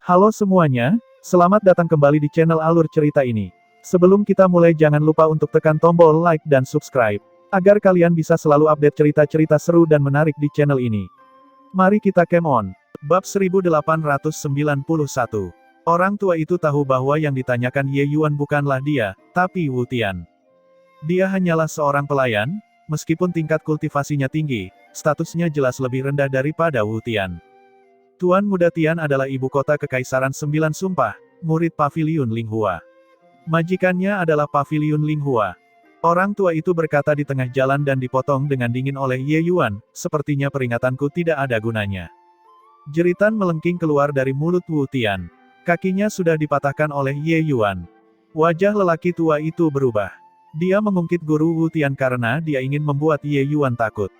Halo semuanya, selamat datang kembali di channel Alur Cerita ini. Sebelum kita mulai jangan lupa untuk tekan tombol like dan subscribe, agar kalian bisa selalu update cerita-cerita seru dan menarik di channel ini. Mari kita game on. Bab 1891. Orang tua itu tahu bahwa yang ditanyakan Ye Yuan bukanlah dia, tapi Wu Tian. Dia hanyalah seorang pelayan, meskipun tingkat kultivasinya tinggi, statusnya jelas lebih rendah daripada Wu Tian. Tuan Muda Tian adalah ibu kota Kekaisaran Sembilan Sumpah, murid Paviliun Linghua. Majikannya adalah Paviliun Linghua. Orang tua itu berkata di tengah jalan dan dipotong dengan dingin oleh Ye Yuan, sepertinya peringatanku tidak ada gunanya. Jeritan melengking keluar dari mulut Wu Tian. Kakinya sudah dipatahkan oleh Ye Yuan. Wajah lelaki tua itu berubah. Dia mengungkit guru Wu Tian karena dia ingin membuat Ye Yuan takut.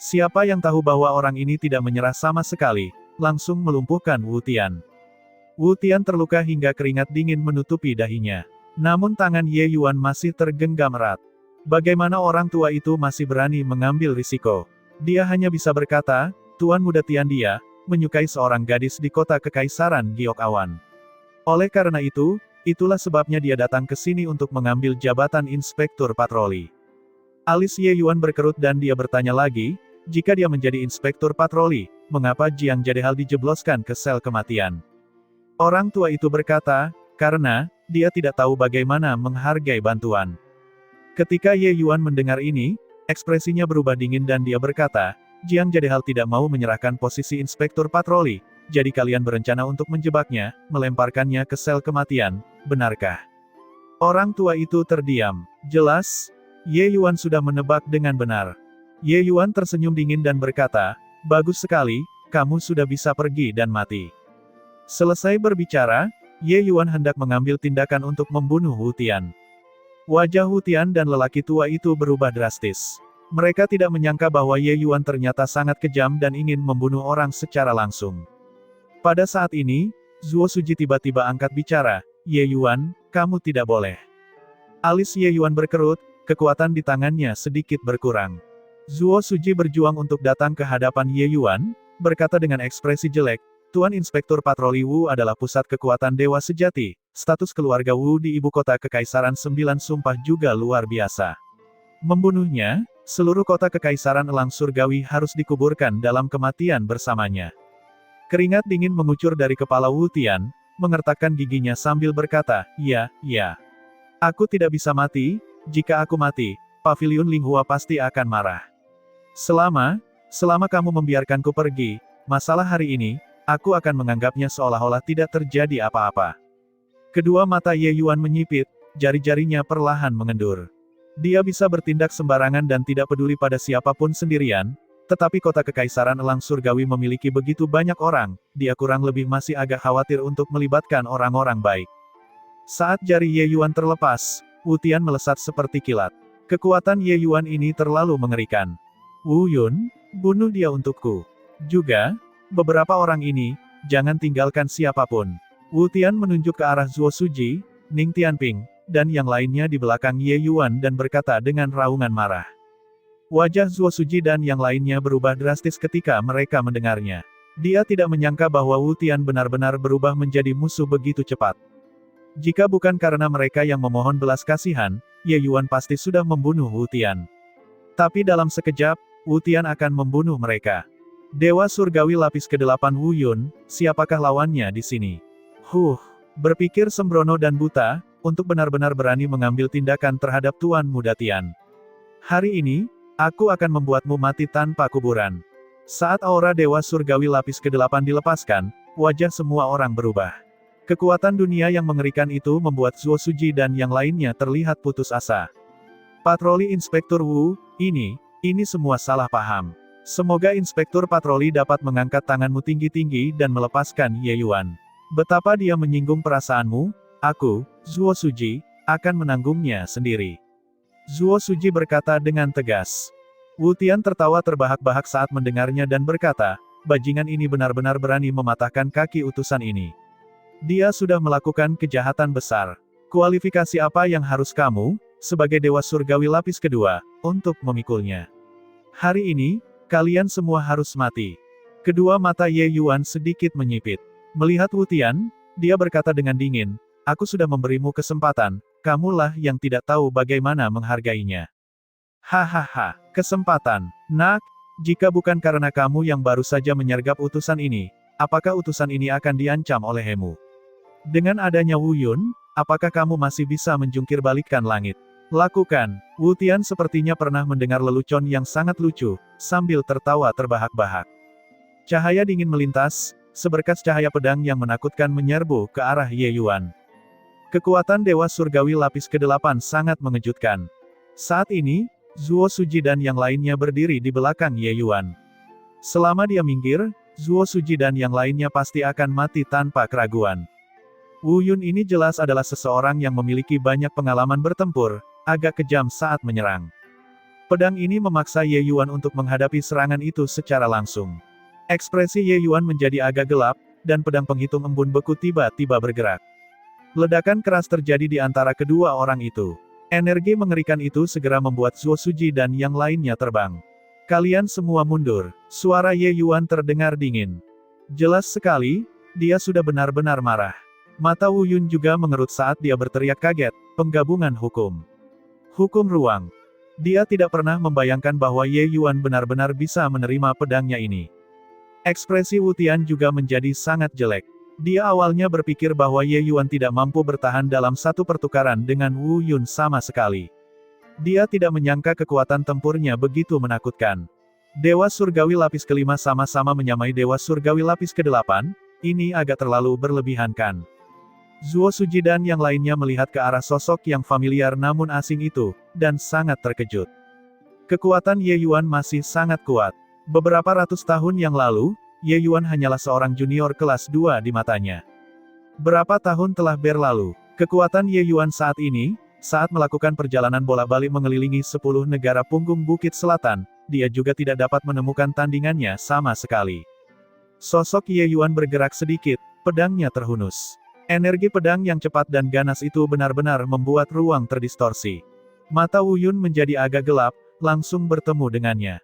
Siapa yang tahu bahwa orang ini tidak menyerah sama sekali, langsung melumpuhkan Wu Tian. Wu Tian terluka hingga keringat dingin menutupi dahinya. Namun tangan Ye Yuan masih tergenggam erat. Bagaimana orang tua itu masih berani mengambil risiko? Dia hanya bisa berkata, Tuan Muda Tian dia, menyukai seorang gadis di kota Kekaisaran Giok Awan. Oleh karena itu, itulah sebabnya dia datang ke sini untuk mengambil jabatan inspektur patroli. Alis Ye Yuan berkerut dan dia bertanya lagi, jika dia menjadi inspektur patroli, mengapa Jiang Jadehal dijebloskan ke sel kematian? Orang tua itu berkata, karena, dia tidak tahu bagaimana menghargai bantuan. Ketika Ye Yuan mendengar ini, ekspresinya berubah dingin dan dia berkata, Jiang Jadehal tidak mau menyerahkan posisi inspektur patroli, jadi kalian berencana untuk menjebaknya, melemparkannya ke sel kematian, benarkah? Orang tua itu terdiam. Jelas, Ye Yuan sudah menebak dengan benar. Ye Yuan tersenyum dingin dan berkata, bagus sekali, kamu sudah bisa pergi dan mati. Selesai berbicara, Ye Yuan hendak mengambil tindakan untuk membunuh Wu Tian. Wajah Wu Tian dan lelaki tua itu berubah drastis. Mereka tidak menyangka bahwa Ye Yuan ternyata sangat kejam dan ingin membunuh orang secara langsung. Pada saat ini, Zuo Suji tiba-tiba angkat bicara, Ye Yuan, kamu tidak boleh. Alis Ye Yuan berkerut, kekuatan di tangannya sedikit berkurang. Zuo Suji berjuang untuk datang ke hadapan Ye Yuan, berkata dengan ekspresi jelek, Tuan Inspektur Patroli Wu adalah pusat kekuatan dewa sejati, status keluarga Wu di ibu kota Kekaisaran Sembilan Sumpah juga luar biasa. Membunuhnya, seluruh kota Kekaisaran Elang Surgawi harus dikuburkan dalam kematian bersamanya. Keringat dingin mengucur dari kepala Wu Tian, mengertakkan giginya sambil berkata, ya. Aku tidak bisa mati, jika aku mati, Paviliun Linghua pasti akan marah. Selama kamu membiarkanku pergi, masalah hari ini, aku akan menganggapnya seolah-olah tidak terjadi apa-apa. Kedua mata Ye Yuan menyipit, jari-jarinya perlahan mengendur. Dia bisa bertindak sembarangan dan tidak peduli pada siapapun sendirian, tetapi kota Kekaisaran Elang Surgawi memiliki begitu banyak orang, dia kurang lebih masih agak khawatir untuk melibatkan orang-orang baik. Saat jari Ye Yuan terlepas, Wu Tian melesat seperti kilat. Kekuatan Ye Yuan ini terlalu mengerikan. Wu Yun, bunuh dia untukku. Juga, beberapa orang ini, jangan tinggalkan siapapun. Wu Tian menunjuk ke arah Zuo Suji, Ning Tianping, dan yang lainnya di belakang Ye Yuan dan berkata dengan raungan marah. Wajah Zuo Suji dan yang lainnya berubah drastis ketika mereka mendengarnya. Dia tidak menyangka bahwa Wu Tian benar-benar berubah menjadi musuh begitu cepat. Jika bukan karena mereka yang memohon belas kasihan, Ye Yuan pasti sudah membunuh Wu Tian. Tapi dalam sekejap, Wu Tian akan membunuh mereka. Dewa Surgawi lapis ke-8 Wu Yun, siapakah lawannya di sini? Berpikir sembrono dan buta, untuk benar-benar berani mengambil tindakan terhadap Tuan Muda Tian. Hari ini, aku akan membuatmu mati tanpa kuburan. Saat aura Dewa Surgawi lapis ke-8 dilepaskan, wajah semua orang berubah. Kekuatan dunia yang mengerikan itu membuat Zuo Suji dan yang lainnya terlihat putus asa. Patroli Inspektur Wu, ini semua salah paham. Semoga Inspektur Patroli dapat mengangkat tanganmu tinggi-tinggi dan melepaskan Ye Yuan. Betapa dia menyinggung perasaanmu, aku, Zuo Suji, akan menanggungnya sendiri. Zuo Suji berkata dengan tegas. Wu Tian tertawa terbahak-bahak saat mendengarnya dan berkata, bajingan ini benar-benar berani mematahkan kaki utusan ini. Dia sudah melakukan kejahatan besar. Kualifikasi apa yang harus kamu, sebagai Dewa Surgawi lapis kedua, untuk memikulnya? Hari ini, kalian semua harus mati. Kedua mata Ye Yuan sedikit menyipit. Melihat Wu Tian, dia berkata dengan dingin, aku sudah memberimu kesempatan, kamulah yang tidak tahu bagaimana menghargainya. Hahaha, kesempatan. Nak, jika bukan karena kamu yang baru saja menyergap utusan ini, apakah utusan ini akan diancam oleh Hemu? Dengan adanya Wu Yun, apakah kamu masih bisa menjungkir balikkan langit? Lakukan. Wu Tian sepertinya pernah mendengar lelucon yang sangat lucu, sambil tertawa terbahak-bahak. Cahaya dingin melintas, seberkas cahaya pedang yang menakutkan menyerbu ke arah Ye Yuan. Kekuatan Dewa Surgawi lapis ke-8 sangat mengejutkan. Saat ini, Zuo Suji dan yang lainnya berdiri di belakang Ye Yuan. Selama dia minggir, Zuo Suji dan yang lainnya pasti akan mati tanpa keraguan. Wu Yun ini jelas adalah seseorang yang memiliki banyak pengalaman bertempur, agak kejam saat menyerang. Pedang ini memaksa Ye Yuan untuk menghadapi serangan itu secara langsung. Ekspresi Ye Yuan menjadi agak gelap, dan pedang penghitung embun beku tiba-tiba bergerak. Ledakan keras terjadi di antara kedua orang itu. Energi mengerikan itu segera membuat Zuo Suji dan yang lainnya terbang. Kalian semua mundur. Suara Ye Yuan terdengar dingin. Jelas sekali, dia sudah benar-benar marah. Mata Wu Yun juga mengerut saat dia berteriak kaget, penggabungan hukum. Hukum ruang. Dia tidak pernah membayangkan bahwa Ye Yuan benar-benar bisa menerima pedangnya ini. Ekspresi Wu Tian juga menjadi sangat jelek. Dia awalnya berpikir bahwa Ye Yuan tidak mampu bertahan dalam satu pertukaran dengan Wu Yun sama sekali. Dia tidak menyangka kekuatan tempurnya begitu menakutkan. Dewa Surgawi lapis ke-5 sama-sama menyamai Dewa Surgawi lapis ke-8, ini agak terlalu berlebihan kan. Zuo Suji dan yang lainnya melihat ke arah sosok yang familiar namun asing itu, dan sangat terkejut. Kekuatan Ye Yuan masih sangat kuat. Beberapa ratus tahun yang lalu, Ye Yuan hanyalah seorang junior kelas 2 di matanya. Berapa tahun telah berlalu, kekuatan Ye Yuan saat ini, saat melakukan perjalanan bolak-balik mengelilingi 10 negara punggung Bukit Selatan, dia juga tidak dapat menemukan tandingannya sama sekali. Sosok Ye Yuan bergerak sedikit, pedangnya terhunus. Energi pedang yang cepat dan ganas itu benar-benar membuat ruang terdistorsi. Mata Wu Yun menjadi agak gelap, langsung bertemu dengannya.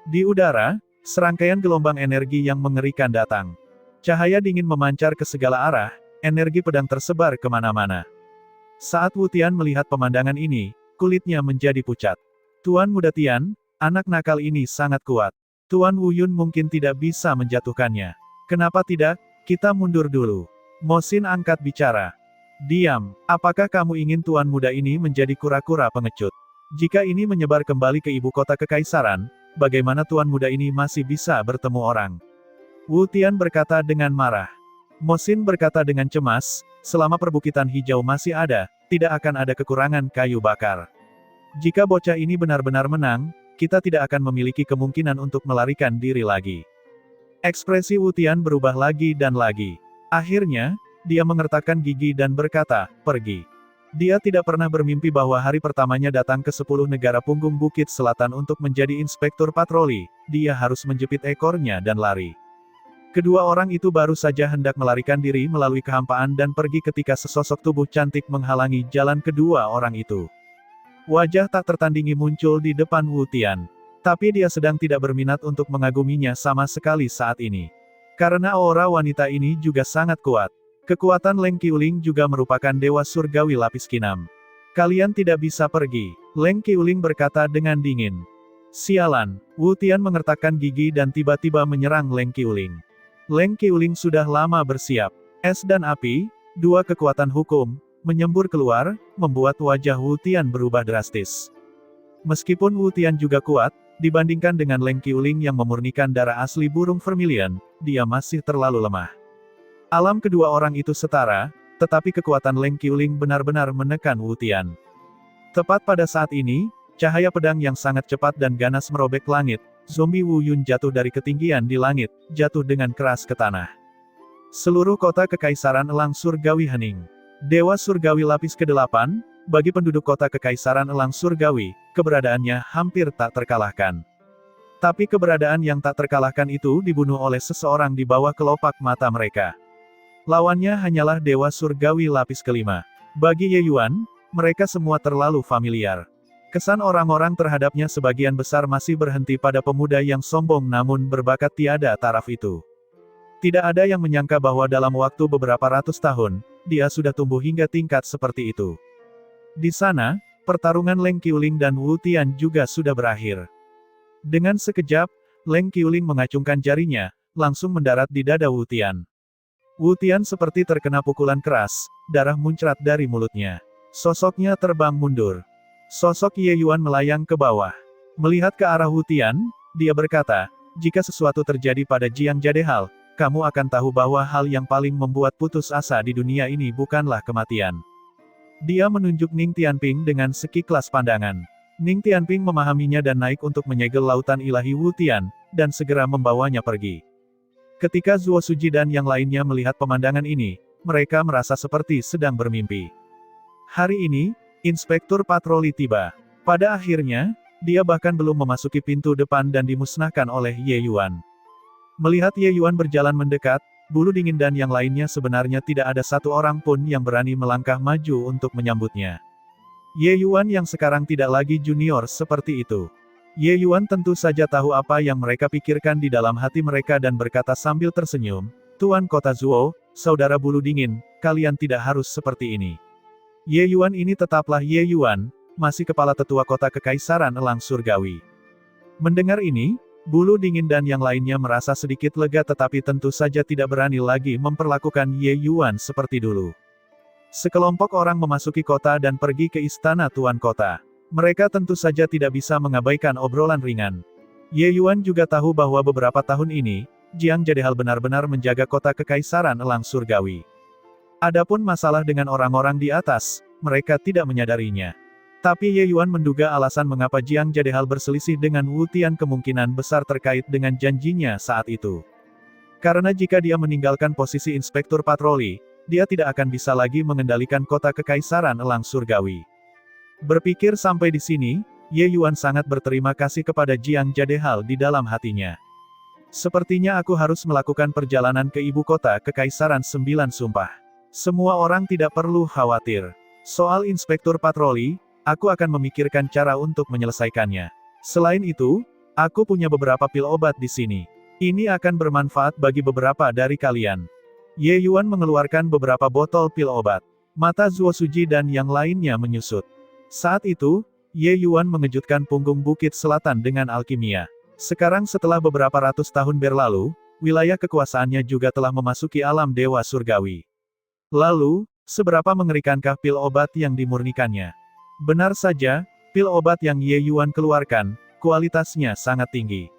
Di udara, serangkaian gelombang energi yang mengerikan datang. Cahaya dingin memancar ke segala arah, energi pedang tersebar kemana-mana. Saat Wu Tian melihat pemandangan ini, kulitnya menjadi pucat. Tuan Muda Tian, anak nakal ini sangat kuat. Tuan Wu Yun mungkin tidak bisa menjatuhkannya. Kenapa tidak? Kita mundur dulu. Mo Xin angkat bicara. Diam, apakah kamu ingin Tuan Muda ini menjadi kura-kura pengecut? Jika ini menyebar kembali ke ibu kota kekaisaran, bagaimana Tuan Muda ini masih bisa bertemu orang? Wu Tian berkata dengan marah. Mo Xin berkata dengan cemas, selama perbukitan hijau masih ada, tidak akan ada kekurangan kayu bakar. Jika bocah ini benar-benar menang, kita tidak akan memiliki kemungkinan untuk melarikan diri lagi. Ekspresi Wu Tian berubah lagi dan lagi. Akhirnya, dia mengertakkan gigi dan berkata, pergi. Dia tidak pernah bermimpi bahwa hari pertamanya datang ke 10 negara punggung Bukit Selatan untuk menjadi inspektur patroli, dia harus menjepit ekornya dan lari. Kedua orang itu baru saja hendak melarikan diri melalui kehampaan dan pergi ketika sesosok tubuh cantik menghalangi jalan kedua orang itu. Wajah tak tertandingi muncul di depan Wu Tian. Tapi dia sedang tidak berminat untuk mengaguminya sama sekali saat ini. Karena aura wanita ini juga sangat kuat. Kekuatan Leng Qiuling juga merupakan Dewa Surgawi lapis ke-6. Kalian tidak bisa pergi, Leng Qiuling berkata dengan dingin. Sialan, Wu Tian mengertakkan gigi dan tiba-tiba menyerang Leng Qiuling. Leng Qiuling sudah lama bersiap. Es dan api, dua kekuatan hukum, menyembur keluar, membuat wajah Wu Tian berubah drastis. Meskipun Wu Tian juga kuat, dibandingkan dengan Leng Qiuling yang memurnikan darah asli burung vermilion, dia masih terlalu lemah. Alam kedua orang itu setara, tetapi kekuatan Leng Qiuling benar-benar menekan Wu Tian. Tepat pada saat ini, cahaya pedang yang sangat cepat dan ganas merobek langit, zombie Wu Yun jatuh dari ketinggian di langit, jatuh dengan keras ke tanah. Seluruh kota kekaisaran Elang Surgawi hening. Dewa Surgawi lapis ke-8, bagi penduduk kota kekaisaran Elang Surgawi, keberadaannya hampir tak terkalahkan. Tapi keberadaan yang tak terkalahkan itu dibunuh oleh seseorang di bawah kelopak mata mereka. Lawannya hanyalah Dewa Surgawi lapis ke-5. Bagi Ye Yuan, mereka semua terlalu familiar. Kesan orang-orang terhadapnya sebagian besar masih berhenti pada pemuda yang sombong namun berbakat tiada taraf itu. Tidak ada yang menyangka bahwa dalam waktu beberapa ratus tahun, dia sudah tumbuh hingga tingkat seperti itu. Di sana, pertarungan Leng Qiuling dan Wu Tian juga sudah berakhir. Dengan sekejap, Leng Qiuling mengacungkan jarinya, langsung mendarat di dada Wu Tian. Wu Tian seperti terkena pukulan keras, darah muncrat dari mulutnya. Sosoknya terbang mundur. Sosok Ye Yuan melayang ke bawah. Melihat ke arah Wu Tian, dia berkata, jika sesuatu terjadi pada Jiang Jadehal, kamu akan tahu bahwa hal yang paling membuat putus asa di dunia ini bukanlah kematian. Dia menunjuk Ning Tianping dengan sekiklas pandangan. Ning Tianping memahaminya dan naik untuk menyegel lautan ilahi Wu Tian, dan segera membawanya pergi. Ketika Zuo Suji dan yang lainnya melihat pemandangan ini, mereka merasa seperti sedang bermimpi. Hari ini, Inspektur Patroli tiba. Pada akhirnya, dia bahkan belum memasuki pintu depan dan dimusnahkan oleh Ye Yuan. Melihat Ye Yuan berjalan mendekat, Bulu Dingin dan yang lainnya sebenarnya tidak ada satu orang pun yang berani melangkah maju untuk menyambutnya. Ye Yuan yang sekarang tidak lagi junior seperti itu. Ye Yuan tentu saja tahu apa yang mereka pikirkan di dalam hati mereka dan berkata sambil tersenyum, Tuan Kota Zuo, Saudara Bulu Dingin, kalian tidak harus seperti ini. Ye Yuan ini tetaplah Ye Yuan, masih kepala tetua kota Kekaisaran Elang Surgawi. Mendengar ini, Bulu Dingin dan yang lainnya merasa sedikit lega tetapi tentu saja tidak berani lagi memperlakukan Ye Yuan seperti dulu. Sekelompok orang memasuki kota dan pergi ke istana Tuan Kota. Mereka tentu saja tidak bisa mengabaikan obrolan ringan. Ye Yuan juga tahu bahwa beberapa tahun ini, Jiang Jadehal benar-benar menjaga kota Kekaisaran Elang Surgawi. Adapun masalah dengan orang-orang di atas, mereka tidak menyadarinya. Tapi Ye Yuan menduga alasan mengapa Jiang Jadehal berselisih dengan Wu Tian kemungkinan besar terkait dengan janjinya saat itu. Karena jika dia meninggalkan posisi inspektur patroli, dia tidak akan bisa lagi mengendalikan kota Kekaisaran Elang Surgawi. Berpikir sampai di sini, Ye Yuan sangat berterima kasih kepada Jiang Jadehal di dalam hatinya. Sepertinya aku harus melakukan perjalanan ke ibu kota Kekaisaran Sembilan Sumpah. Semua orang tidak perlu khawatir. Soal inspektur patroli, aku akan memikirkan cara untuk menyelesaikannya. Selain itu, aku punya beberapa pil obat di sini. Ini akan bermanfaat bagi beberapa dari kalian. Ye Yuan mengeluarkan beberapa botol pil obat. Mata Zuo Suji dan yang lainnya menyusut. Saat itu, Ye Yuan mengejutkan punggung Bukit Selatan dengan alkimia. Sekarang setelah beberapa ratus tahun berlalu, wilayah kekuasaannya juga telah memasuki alam Dewa Surgawi. Lalu, seberapa mengerikankah pil obat yang dimurnikannya? Benar saja, pil obat yang Ye Yuan keluarkan, kualitasnya sangat tinggi.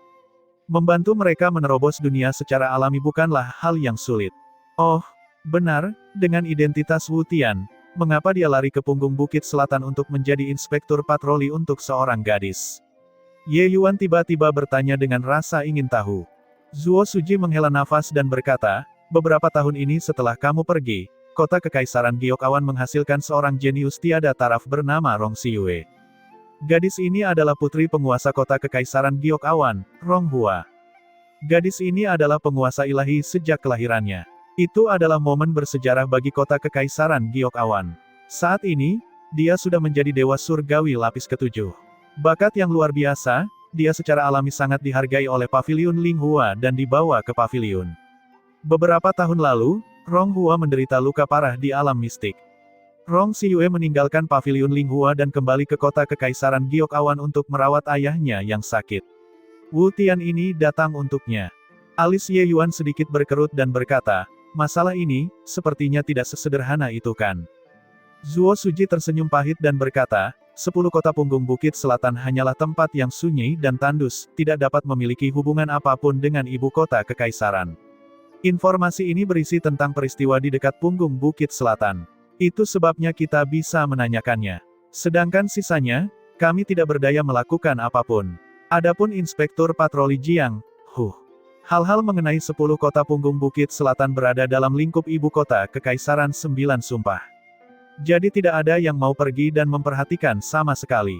Membantu mereka menerobos dunia secara alami bukanlah hal yang sulit. Oh, benar, dengan identitas Wu Tian, mengapa dia lari ke punggung Bukit Selatan untuk menjadi inspektur patroli untuk seorang gadis? Ye Yuan tiba-tiba bertanya dengan rasa ingin tahu. Zuo Suji menghela nafas dan berkata, beberapa tahun ini setelah kamu pergi, kota Kekaisaran Giok Awan menghasilkan seorang jenius tiada taraf bernama Rong Xiyue. Gadis ini adalah putri penguasa kota Kekaisaran Giok Awan, Rong Hua. Gadis ini adalah penguasa ilahi sejak kelahirannya. Itu adalah momen bersejarah bagi kota Kekaisaran Giok Awan. Saat ini, dia sudah menjadi dewa surgawi lapis ketujuh. Bakat yang luar biasa, dia secara alami sangat dihargai oleh Paviliun Ling Hua dan dibawa ke paviliun. Beberapa tahun lalu, Rong Hua menderita luka parah di alam mistik. Rong Xiyue meninggalkan paviliun Ling Hua dan kembali ke kota Kekaisaran Giok Awan untuk merawat ayahnya yang sakit. Wu Tian ini datang untuknya. Alis Ye Yuan sedikit berkerut dan berkata, masalah ini, sepertinya tidak sesederhana itu kan. Zuo Suji tersenyum pahit dan berkata, 10 kota punggung Bukit Selatan hanyalah tempat yang sunyi dan tandus, tidak dapat memiliki hubungan apapun dengan ibu kota Kekaisaran. Informasi ini berisi tentang peristiwa di dekat punggung Bukit Selatan. Itu sebabnya kita bisa menanyakannya. Sedangkan sisanya, kami tidak berdaya melakukan apapun. Adapun Inspektur Patroli Jiang, hal-hal mengenai 10 kota punggung Bukit Selatan berada dalam lingkup ibu kota Kekaisaran Sembilan Sumpah. Jadi tidak ada yang mau pergi dan memperhatikan sama sekali.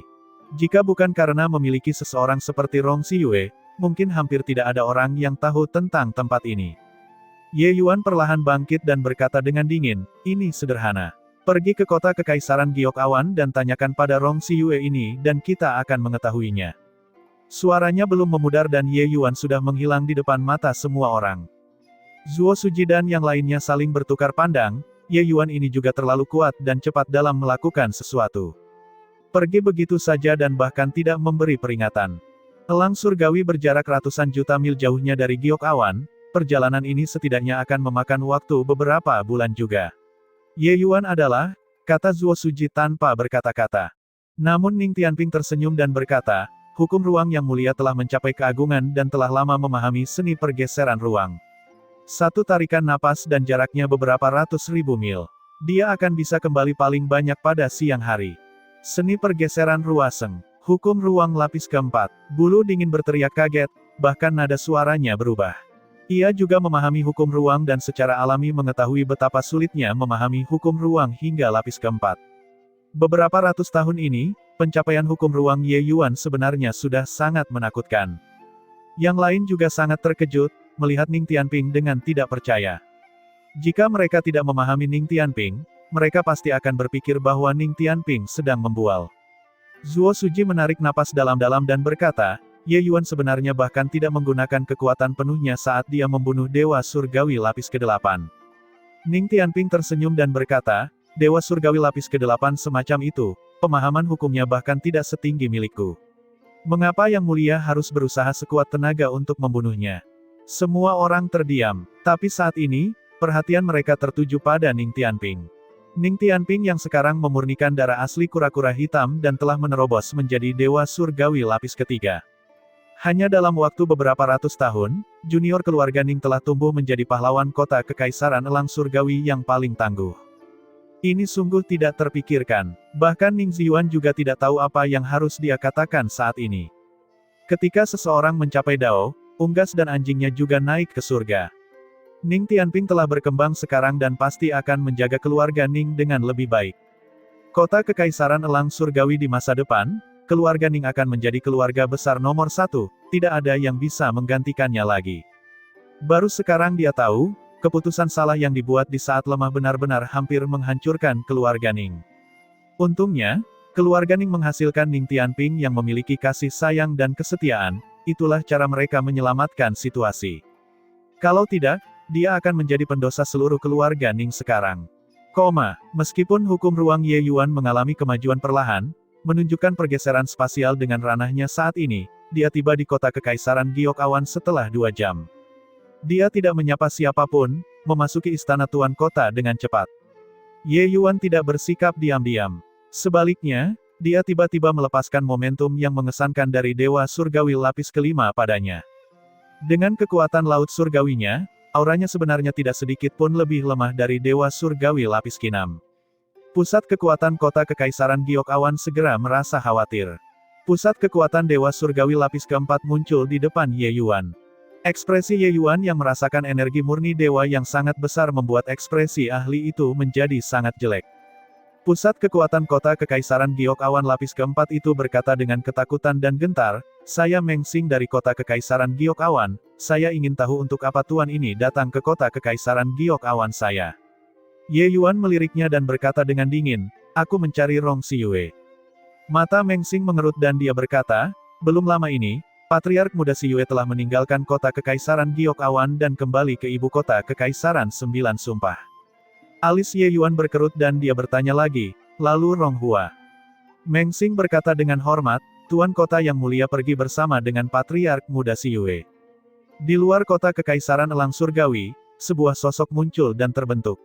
Jika bukan karena memiliki seseorang seperti Rong Xiyue, mungkin hampir tidak ada orang yang tahu tentang tempat ini. Ye Yuan perlahan bangkit dan berkata dengan dingin, ini sederhana. Pergi ke kota Kekaisaran Giok Awan dan tanyakan pada Rong Xiyue ini dan kita akan mengetahuinya. Suaranya belum memudar dan Ye Yuan sudah menghilang di depan mata semua orang. Zuo Suji dan yang lainnya saling bertukar pandang, Ye Yuan ini juga terlalu kuat dan cepat dalam melakukan sesuatu. Pergi begitu saja dan bahkan tidak memberi peringatan. Elang surgawi berjarak ratusan juta mil jauhnya dari Giok Awan, perjalanan ini setidaknya akan memakan waktu beberapa bulan juga. Ye Yuan adalah, kata Zuo Suji tanpa berkata-kata. Namun Ning Tianping tersenyum dan berkata, hukum ruang yang mulia telah mencapai keagungan dan telah lama memahami seni pergeseran ruang. Satu tarikan napas dan jaraknya beberapa ratus ribu mil. Dia akan bisa kembali paling banyak pada siang hari. Seni pergeseran ruaseng. Hukum ruang lapis keempat. Bulu dingin berteriak kaget, bahkan nada suaranya berubah. Ia juga memahami hukum ruang dan secara alami mengetahui betapa sulitnya memahami hukum ruang hingga lapis keempat. Beberapa ratus tahun ini, pencapaian hukum ruang Ye Yuan sebenarnya sudah sangat menakutkan. Yang lain juga sangat terkejut, melihat Ning Tianping dengan tidak percaya. Jika mereka tidak memahami Ning Tianping, mereka pasti akan berpikir bahwa Ning Tianping sedang membual. Zuo Suji menarik napas dalam-dalam dan berkata, Ye Yuan sebenarnya bahkan tidak menggunakan kekuatan penuhnya saat dia membunuh Dewa Surgawi lapis ke-8. Ning Tianping tersenyum dan berkata, Dewa Surgawi lapis ke-8 semacam itu, pemahaman hukumnya bahkan tidak setinggi milikku. Mengapa Yang Mulia harus berusaha sekuat tenaga untuk membunuhnya? Semua orang terdiam, tapi saat ini, perhatian mereka tertuju pada Ning Tianping. Ning Tianping yang sekarang memurnikan darah asli kura-kura hitam dan telah menerobos menjadi Dewa Surgawi lapis ketiga. Hanya dalam waktu beberapa ratus tahun, junior keluarga Ning telah tumbuh menjadi pahlawan kota kekaisaran elang surgawi yang paling tangguh. Ini sungguh tidak terpikirkan, bahkan Ning Ziyuan juga tidak tahu apa yang harus dia katakan saat ini. Ketika seseorang mencapai Dao, unggas dan anjingnya juga naik ke surga. Ning Tianping telah berkembang sekarang dan pasti akan menjaga keluarga Ning dengan lebih baik. Kota Kekaisaran Elang Surgawi di masa depan, keluarga Ning akan menjadi keluarga besar nomor satu, tidak ada yang bisa menggantikannya lagi. Baru sekarang dia tahu, keputusan salah yang dibuat di saat lemah benar-benar hampir menghancurkan keluarga Ning. Untungnya, keluarga Ning menghasilkan Ning Tianping yang memiliki kasih sayang dan kesetiaan, itulah cara mereka menyelamatkan situasi. Kalau tidak, dia akan menjadi pendosa seluruh keluarga Ning sekarang. Meskipun hukum ruang Ye Yuan mengalami kemajuan perlahan, menunjukkan pergeseran spasial dengan ranahnya saat ini, dia tiba di kota kekaisaran Giok Awan setelah 2 jam. Dia tidak menyapa siapapun, memasuki istana tuan kota dengan cepat. Ye Yuan tidak bersikap diam-diam. Sebaliknya, dia tiba-tiba melepaskan momentum yang mengesankan dari Dewa Surgawi lapis kelima padanya. Dengan kekuatan laut surgawinya, auranya sebenarnya tidak sedikit pun lebih lemah dari Dewa Surgawi lapis ke-6. Pusat kekuatan kota kekaisaran Giok Awan segera merasa khawatir. Pusat kekuatan Dewa Surgawi lapis ke-4 muncul di depan Ye Yuan. Ekspresi Ye Yuan yang merasakan energi murni dewa yang sangat besar membuat ekspresi ahli itu menjadi sangat jelek. Pusat kekuatan kota kekaisaran Giok Awan lapis ke-4 itu berkata dengan ketakutan dan gentar, saya Meng Xing dari kota kekaisaran Giok Awan, saya ingin tahu untuk apa tuan ini datang ke kota kekaisaran Giok Awan saya. Ye Yuan meliriknya dan berkata dengan dingin, aku mencari Rong Siyue. Mata Meng Xing mengerut dan dia berkata, belum lama ini, Patriark Muda Siyue telah meninggalkan kota kekaisaran Giok Awan dan kembali ke ibu kota kekaisaran 9 Sumpah. Alis Ye Yuan berkerut dan dia bertanya lagi, lalu Rong Hua. Meng Xing berkata dengan hormat, Tuan kota yang mulia pergi bersama dengan Patriark Muda Siyue. Di luar kota kekaisaran elang surgawi, sebuah sosok muncul dan terbentuk.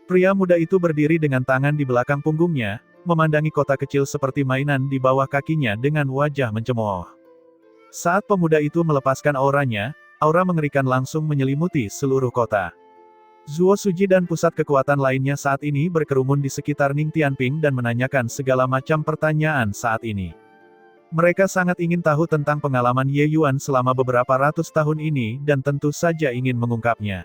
Pria muda itu berdiri dengan tangan di belakang punggungnya, memandangi kota kecil seperti mainan di bawah kakinya dengan wajah mencemooh. Saat pemuda itu melepaskan auranya, aura mengerikan langsung menyelimuti seluruh kota. Zuo Suji dan pusat kekuatan lainnya saat ini berkerumun di sekitar Ning Tianping dan menanyakan segala macam pertanyaan saat ini. Mereka sangat ingin tahu tentang pengalaman Ye Yuan selama beberapa ratus tahun ini dan tentu saja ingin mengungkapnya.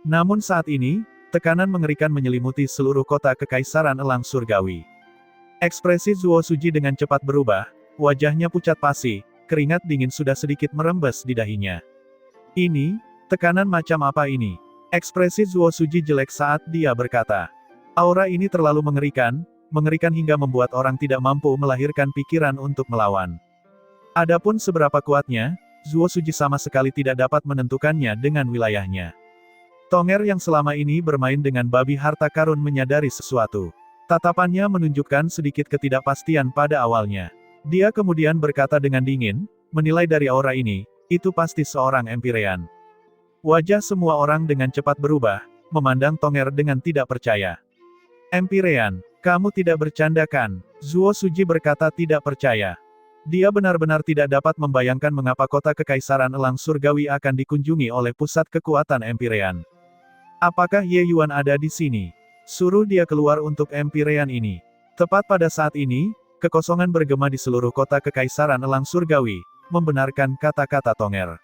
Namun saat ini, tekanan mengerikan menyelimuti seluruh kota kekaisaran elang surgawi. Ekspresi Zuo Suji dengan cepat berubah, wajahnya pucat pasi, keringat dingin sudah sedikit merembes di dahinya. Ini, tekanan macam apa ini? Ekspresi Zuo Suji jelek saat dia berkata. Aura ini terlalu mengerikan hingga membuat orang tidak mampu melahirkan pikiran untuk melawan. Adapun seberapa kuatnya, Zuo Suji sama sekali tidak dapat menentukannya dengan wilayahnya. Tonger yang selama ini bermain dengan babi harta karun menyadari sesuatu. Tatapannya menunjukkan sedikit ketidakpastian pada awalnya. Dia kemudian berkata dengan dingin, menilai dari aura ini, itu pasti seorang Empyrean. Wajah semua orang dengan cepat berubah, memandang Tonger dengan tidak percaya. Empyrean, kamu tidak bercanda kan? Zuo Suji berkata tidak percaya. Dia benar-benar tidak dapat membayangkan mengapa kota kekaisaran elang surgawi akan dikunjungi oleh pusat kekuatan Empyrean. Apakah Ye Yuan ada di sini? Suruh dia keluar untuk Empyrean ini. Tepat pada saat ini, kekosongan bergema di seluruh kota kekaisaran elang surgawi, membenarkan kata-kata Tonger.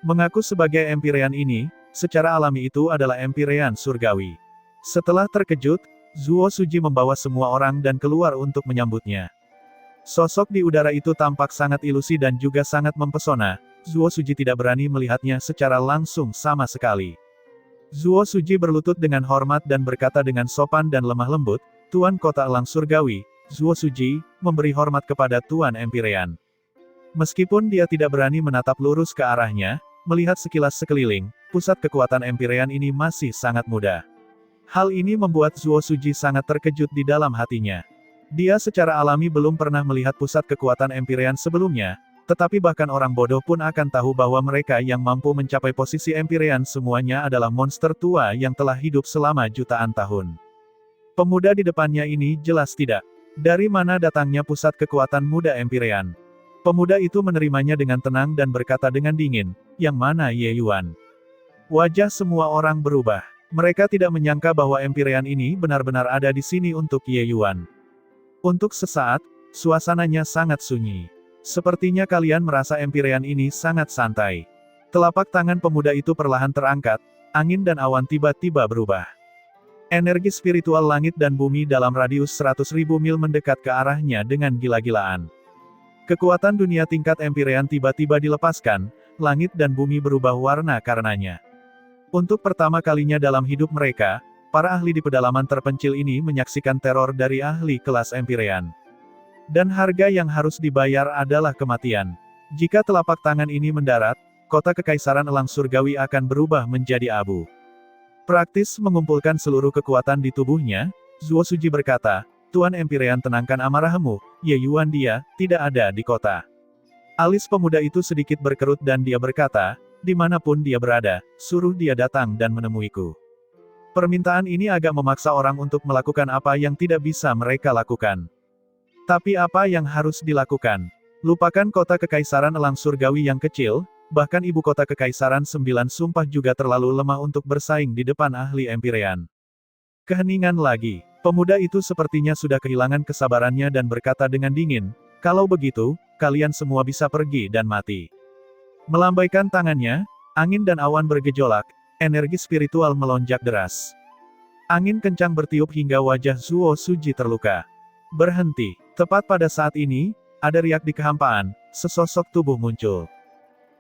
Mengaku sebagai Empyrean ini, secara alami itu adalah Empyrean surgawi. Setelah terkejut, Zuo Suji membawa semua orang dan keluar untuk menyambutnya. Sosok di udara itu tampak sangat ilusi dan juga sangat mempesona. Zuo Suji tidak berani melihatnya secara langsung sama sekali. Zuo Suji berlutut dengan hormat dan berkata dengan sopan dan lemah lembut, Tuan Kota Elang Surgawi, Zuo Suji, memberi hormat kepada Tuan Empyrean. Meskipun dia tidak berani menatap lurus ke arahnya, melihat sekilas sekeliling, pusat kekuatan Empyrean ini masih sangat muda. Hal ini membuat Zuo Suji sangat terkejut di dalam hatinya. Dia secara alami belum pernah melihat pusat kekuatan Empyrean sebelumnya, tetapi bahkan orang bodoh pun akan tahu bahwa mereka yang mampu mencapai posisi Empyrean semuanya adalah monster tua yang telah hidup selama jutaan tahun. Pemuda di depannya ini jelas tidak. Dari mana datangnya pusat kekuatan muda Empyrean? Pemuda itu menerimanya dengan tenang dan berkata dengan dingin, yang mana Ye Yuan? Wajah semua orang berubah. Mereka tidak menyangka bahwa Empyrean ini benar-benar ada di sini untuk Ye Yuan. Untuk sesaat, suasananya sangat sunyi. Sepertinya kalian merasa Empyrean ini sangat santai. Telapak tangan pemuda itu perlahan terangkat, angin dan awan tiba-tiba berubah. Energi spiritual langit dan bumi dalam radius 100.000 mil mendekat ke arahnya dengan gila-gilaan. Kekuatan dunia tingkat Empyrean tiba-tiba dilepaskan, langit dan bumi berubah warna karenanya. Untuk pertama kalinya dalam hidup mereka, para ahli di pedalaman terpencil ini menyaksikan teror dari ahli kelas Empyrean. Dan harga yang harus dibayar adalah kematian. Jika telapak tangan ini mendarat, kota kekaisaran elang surgawi akan berubah menjadi abu. Praktis mengumpulkan seluruh kekuatan di tubuhnya, Zuo Suji berkata, Tuan Empyrean tenangkan amarahmu, Ye Yuan dia, tidak ada di kota. Alis pemuda itu sedikit berkerut dan dia berkata, dimanapun dia berada, suruh dia datang dan menemuiku. Permintaan ini agak memaksa orang untuk melakukan apa yang tidak bisa mereka lakukan. Tapi apa yang harus dilakukan? Lupakan kota kekaisaran elang surgawi yang kecil, bahkan ibu kota kekaisaran 9 sumpah juga terlalu lemah untuk bersaing di depan ahli Empyrean. Keheningan lagi. Pemuda itu sepertinya sudah kehilangan kesabarannya dan berkata dengan dingin, kalau begitu, kalian semua bisa pergi dan mati. Melambaikan tangannya, angin dan awan bergejolak, energi spiritual melonjak deras. Angin kencang bertiup hingga wajah Zuo Suji terluka. Berhenti. Tepat pada saat ini, ada riak di kehampaan, sesosok tubuh muncul.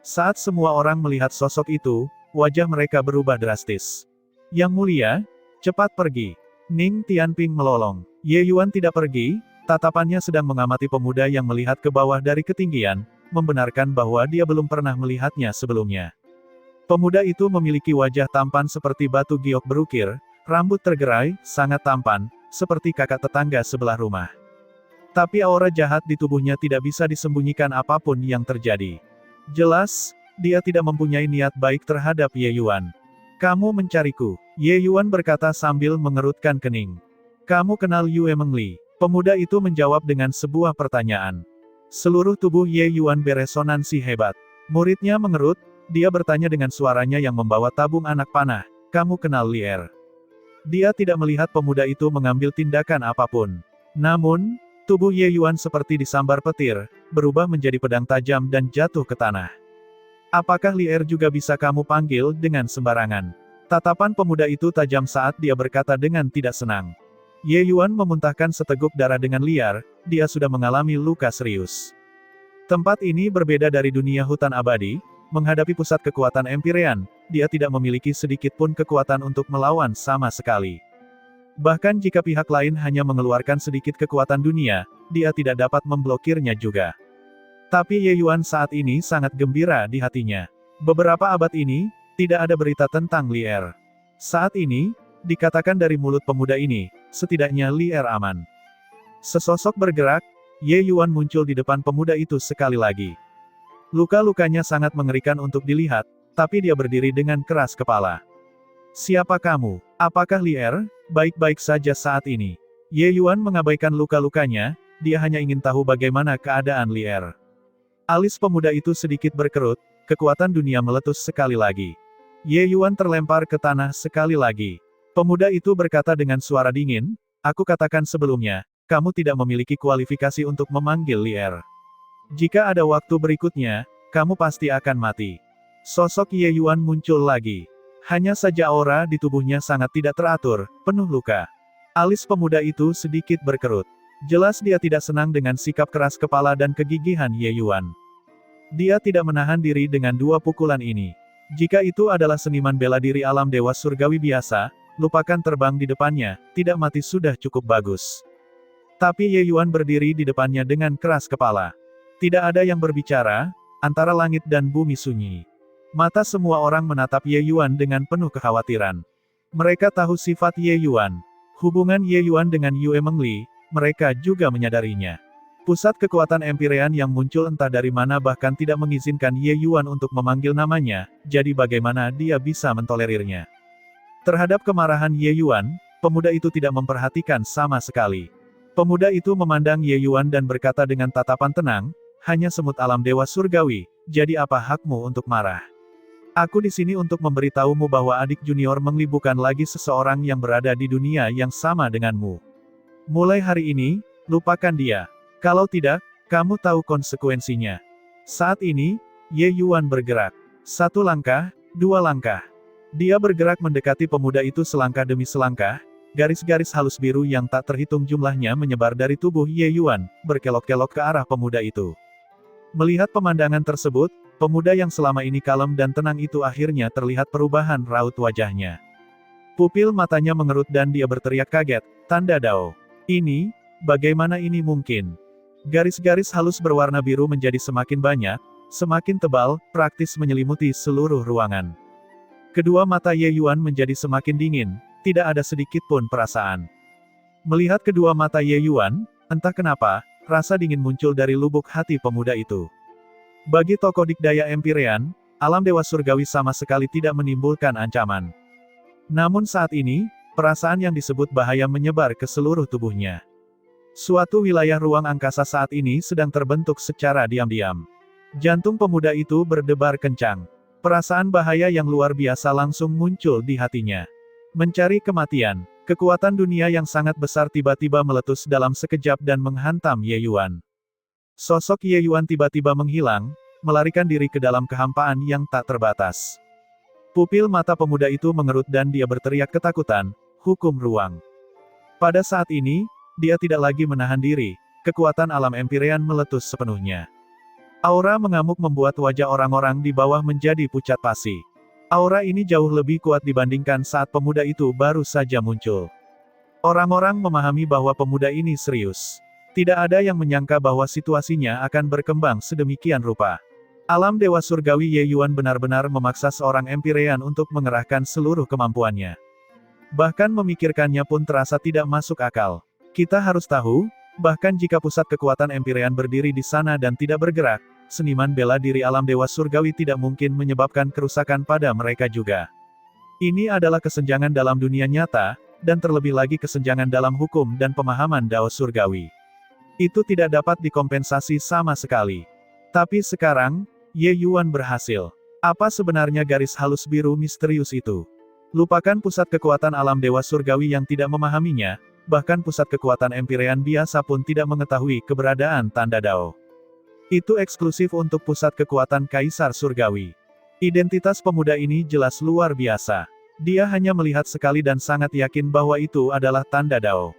Saat semua orang melihat sosok itu, wajah mereka berubah drastis. Yang mulia, cepat pergi. Ning Tianping melolong. Ye Yuan tidak pergi, tatapannya sedang mengamati pemuda yang melihat ke bawah dari ketinggian, membenarkan bahwa dia belum pernah melihatnya sebelumnya. Pemuda itu memiliki wajah tampan seperti batu giok berukir, rambut tergerai, sangat tampan, seperti kakak tetangga sebelah rumah. Tapi aura jahat di tubuhnya tidak bisa disembunyikan apapun yang terjadi. Jelas, dia tidak mempunyai niat baik terhadap Ye Yuan. Kamu mencariku, Ye Yuan berkata sambil mengerutkan kening. Kamu kenal Yue Mengli? Pemuda itu menjawab dengan sebuah pertanyaan. Seluruh tubuh Ye Yuan beresonansi hebat. Muridnya mengerut, dia bertanya dengan suaranya yang membawa tabung anak panah, kamu kenal Lier? Dia tidak melihat pemuda itu mengambil tindakan apapun. Namun, tubuh Ye Yuan seperti disambar petir, berubah menjadi pedang tajam dan jatuh ke tanah. Apakah Lier juga bisa kamu panggil dengan sembarangan? Tatapan pemuda itu tajam saat dia berkata dengan tidak senang. Ye Yuan memuntahkan seteguk darah dengan liar, dia sudah mengalami luka serius. Tempat ini berbeda dari dunia hutan abadi, menghadapi pusat kekuatan Empyrean, dia tidak memiliki sedikit pun kekuatan untuk melawan sama sekali. Bahkan jika pihak lain hanya mengeluarkan sedikit kekuatan dunia, dia tidak dapat memblokirnya juga. Tapi Ye Yuan saat ini sangat gembira di hatinya. Beberapa abad ini, tidak ada berita tentang Lier. Saat ini, dikatakan dari mulut pemuda ini, setidaknya Lier aman. Sesosok bergerak, Ye Yuan muncul di depan pemuda itu sekali lagi. Luka-lukanya sangat mengerikan untuk dilihat, tapi dia berdiri dengan keras kepala. Siapa kamu? Apakah Lier? Baik-baik saja saat ini. Ye Yuan mengabaikan luka-lukanya, dia hanya ingin tahu bagaimana keadaan Lier. Alis pemuda itu sedikit berkerut, kekuatan dunia meletus sekali lagi. Ye Yuan terlempar ke tanah sekali lagi. Pemuda itu berkata dengan suara dingin, aku katakan sebelumnya, kamu tidak memiliki kualifikasi untuk memanggil Lier. Jika ada waktu berikutnya, kamu pasti akan mati. Sosok Ye Yuan muncul lagi. Hanya saja aura di tubuhnya sangat tidak teratur, penuh luka. Alis pemuda itu sedikit berkerut. Jelas dia tidak senang dengan sikap keras kepala dan kegigihan Ye Yuan. Dia tidak menahan diri dengan dua pukulan ini. Jika itu adalah seniman bela diri alam dewa surgawi biasa, lupakan terbang di depannya, tidak mati sudah cukup bagus. Tapi Ye Yuan berdiri di depannya dengan keras kepala. Tidak ada yang berbicara, antara langit dan bumi sunyi. Mata semua orang menatap Ye Yuan dengan penuh kekhawatiran. Mereka tahu sifat Ye Yuan. Hubungan Ye Yuan dengan Yue Mengli, mereka juga menyadarinya. Pusat kekuatan Empyrean yang muncul entah dari mana bahkan tidak mengizinkan Ye Yuan untuk memanggil namanya, jadi bagaimana dia bisa mentolerirnya. Terhadap kemarahan Ye Yuan, pemuda itu tidak memperhatikan sama sekali. Pemuda itu memandang Ye Yuan dan berkata dengan tatapan tenang, hanya semut alam dewa surgawi, jadi apa hakmu untuk marah? Aku di sini untuk memberitahumu bahwa adik junior Mengli bukan lagi seseorang yang berada di dunia yang sama denganmu. Mulai hari ini, lupakan dia. Kalau tidak, kamu tahu konsekuensinya. Saat ini, Ye Yuan bergerak. 1 langkah, 2 langkah. Dia bergerak mendekati pemuda itu selangkah demi selangkah, garis-garis halus biru yang tak terhitung jumlahnya menyebar dari tubuh Ye Yuan, berkelok-kelok ke arah pemuda itu. Melihat pemandangan tersebut, pemuda yang selama ini kalem dan tenang itu akhirnya terlihat perubahan raut wajahnya. Pupil matanya mengerut dan dia berteriak kaget, tanda Dao. Ini, bagaimana ini mungkin? Garis-garis halus berwarna biru menjadi semakin banyak, semakin tebal, praktis menyelimuti seluruh ruangan. Kedua mata Ye Yuan menjadi semakin dingin, tidak ada sedikit pun perasaan. Melihat kedua mata Ye Yuan, entah kenapa, rasa dingin muncul dari lubuk hati pemuda itu. Bagi tokoh dikdaya Empyrean, alam dewa surgawi sama sekali tidak menimbulkan ancaman. Namun saat ini, perasaan yang disebut bahaya menyebar ke seluruh tubuhnya. Suatu wilayah ruang angkasa saat ini sedang terbentuk secara diam-diam. Jantung pemuda itu berdebar kencang. Perasaan bahaya yang luar biasa langsung muncul di hatinya. Mencari kematian, kekuatan dunia yang sangat besar tiba-tiba meletus dalam sekejap dan menghantam Ye Yuan. Sosok Ye Yuan tiba-tiba menghilang, melarikan diri ke dalam kehampaan yang tak terbatas. Pupil mata pemuda itu mengerut dan dia berteriak ketakutan, hukum ruang. Pada saat ini, dia tidak lagi menahan diri, kekuatan alam Empyrean meletus sepenuhnya. Aura mengamuk membuat wajah orang-orang di bawah menjadi pucat pasi. Aura ini jauh lebih kuat dibandingkan saat pemuda itu baru saja muncul. Orang-orang memahami bahwa pemuda ini serius. Tidak ada yang menyangka bahwa situasinya akan berkembang sedemikian rupa. Alam dewa surgawi Ye Yuan benar-benar memaksa seorang Empyrean untuk mengerahkan seluruh kemampuannya. Bahkan memikirkannya pun terasa tidak masuk akal. Kita harus tahu, bahkan jika pusat kekuatan Empyrean berdiri di sana dan tidak bergerak, seniman bela diri alam dewa surgawi tidak mungkin menyebabkan kerusakan pada mereka juga. Ini adalah kesenjangan dalam dunia nyata, dan terlebih lagi kesenjangan dalam hukum dan pemahaman Dao surgawi. Itu tidak dapat dikompensasi sama sekali. Tapi sekarang, Ye Yuan berhasil. Apa sebenarnya garis halus biru misterius itu? Lupakan pusat kekuatan alam dewa surgawi yang tidak memahaminya, bahkan pusat kekuatan Empyrean biasa pun tidak mengetahui keberadaan tanda Dao. Itu eksklusif untuk pusat kekuatan Kaisar Surgawi. Identitas pemuda ini jelas luar biasa. Dia hanya melihat sekali dan sangat yakin bahwa itu adalah tanda Dao.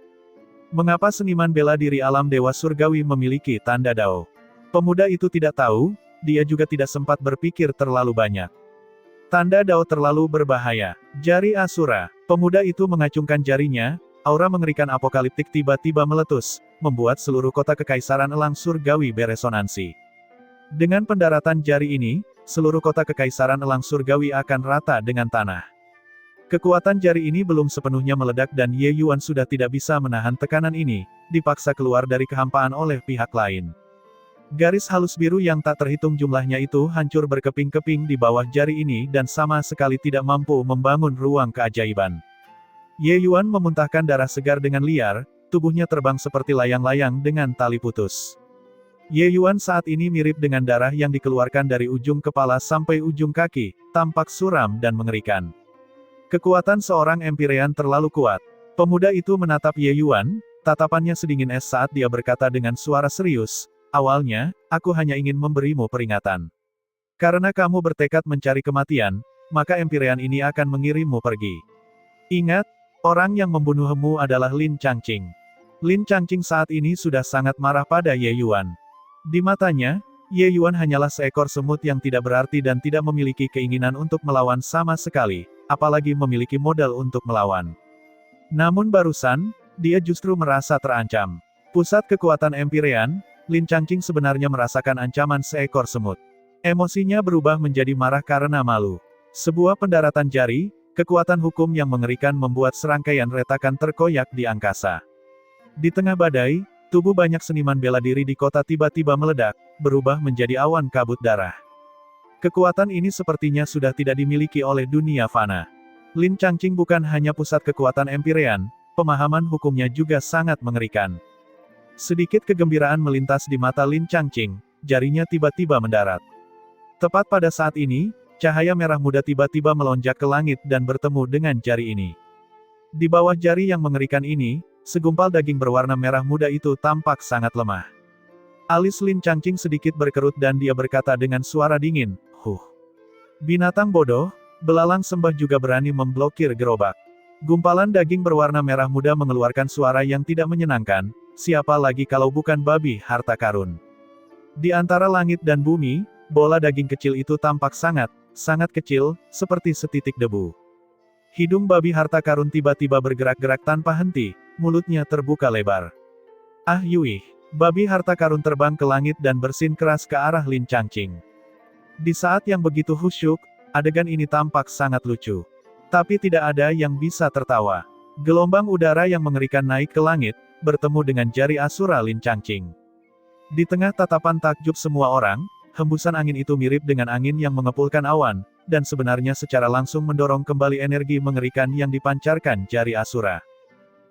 Mengapa seniman bela diri alam dewa surgawi memiliki tanda Dao? Pemuda itu tidak tahu, dia juga tidak sempat berpikir terlalu banyak. Tanda Dao terlalu berbahaya. Jari Asura. Pemuda itu mengacungkan jarinya. Aura mengerikan apokaliptik tiba-tiba meletus, membuat seluruh kota kekaisaran elang surgawi beresonansi. Dengan pendaratan jari ini, seluruh kota kekaisaran elang surgawi akan rata dengan tanah. Kekuatan jari ini belum sepenuhnya meledak dan Ye Yuan sudah tidak bisa menahan tekanan ini, dipaksa keluar dari kehampaan oleh pihak lain. Garis halus biru yang tak terhitung jumlahnya itu hancur berkeping-keping di bawah jari ini dan sama sekali tidak mampu membangun ruang keajaiban. Ye Yuan memuntahkan darah segar dengan liar, tubuhnya terbang seperti layang-layang dengan tali putus. Ye Yuan saat ini mirip dengan darah yang dikeluarkan dari ujung kepala sampai ujung kaki, tampak suram dan mengerikan. Kekuatan seorang Empyrean terlalu kuat. Pemuda itu menatap Ye Yuan, tatapannya sedingin es saat dia berkata dengan suara serius, "Awalnya, aku hanya ingin memberimu peringatan. Karena kamu bertekad mencari kematian, maka Empyrean ini akan mengirimmu pergi. Ingat, orang yang membunuhmu adalah Lin Changqing." Lin Changqing saat ini sudah sangat marah pada Ye Yuan. Di matanya, Ye Yuan hanyalah seekor semut yang tidak berarti dan tidak memiliki keinginan untuk melawan sama sekali, apalagi memiliki modal untuk melawan. Namun barusan, dia justru merasa terancam. Pusat kekuatan Empyrean, Lin Changqing sebenarnya merasakan ancaman seekor semut. Emosinya berubah menjadi marah karena malu. Sebuah pendaratan jari, kekuatan hukum yang mengerikan membuat serangkaian retakan terkoyak di angkasa. Di tengah badai, tubuh banyak seniman bela diri di kota tiba-tiba meledak, berubah menjadi awan kabut darah. Kekuatan ini sepertinya sudah tidak dimiliki oleh dunia fana. Lin Changqing bukan hanya pusat kekuatan Empyrean, pemahaman hukumnya juga sangat mengerikan. Sedikit kegembiraan melintas di mata Lin Changqing, jarinya tiba-tiba mendarat. Tepat pada saat ini, cahaya merah muda tiba-tiba melonjak ke langit dan bertemu dengan jari ini. Di bawah jari yang mengerikan ini, segumpal daging berwarna merah muda itu tampak sangat lemah. Alis Lin Changqing sedikit berkerut dan dia berkata dengan suara dingin, "Huh. Binatang bodoh, belalang sembah juga berani memblokir gerobak." Gumpalan daging berwarna merah muda mengeluarkan suara yang tidak menyenangkan, siapa lagi kalau bukan babi harta karun. Di antara langit dan bumi, bola daging kecil itu tampak sangat kecil, seperti setitik debu. Hidung babi harta karun tiba-tiba bergerak-gerak tanpa henti, mulutnya terbuka lebar. "Ah Yui!" Babi harta karun terbang ke langit dan bersin keras ke arah Lin Changqing. Di saat yang begitu khusyuk, adegan ini tampak sangat lucu. Tapi tidak ada yang bisa tertawa. Gelombang udara yang mengerikan naik ke langit, bertemu dengan jari Asura Lin Changqing. Di tengah tatapan takjub semua orang, hembusan angin itu mirip dengan angin yang mengepulkan awan, dan sebenarnya secara langsung mendorong kembali energi mengerikan yang dipancarkan jari Asura.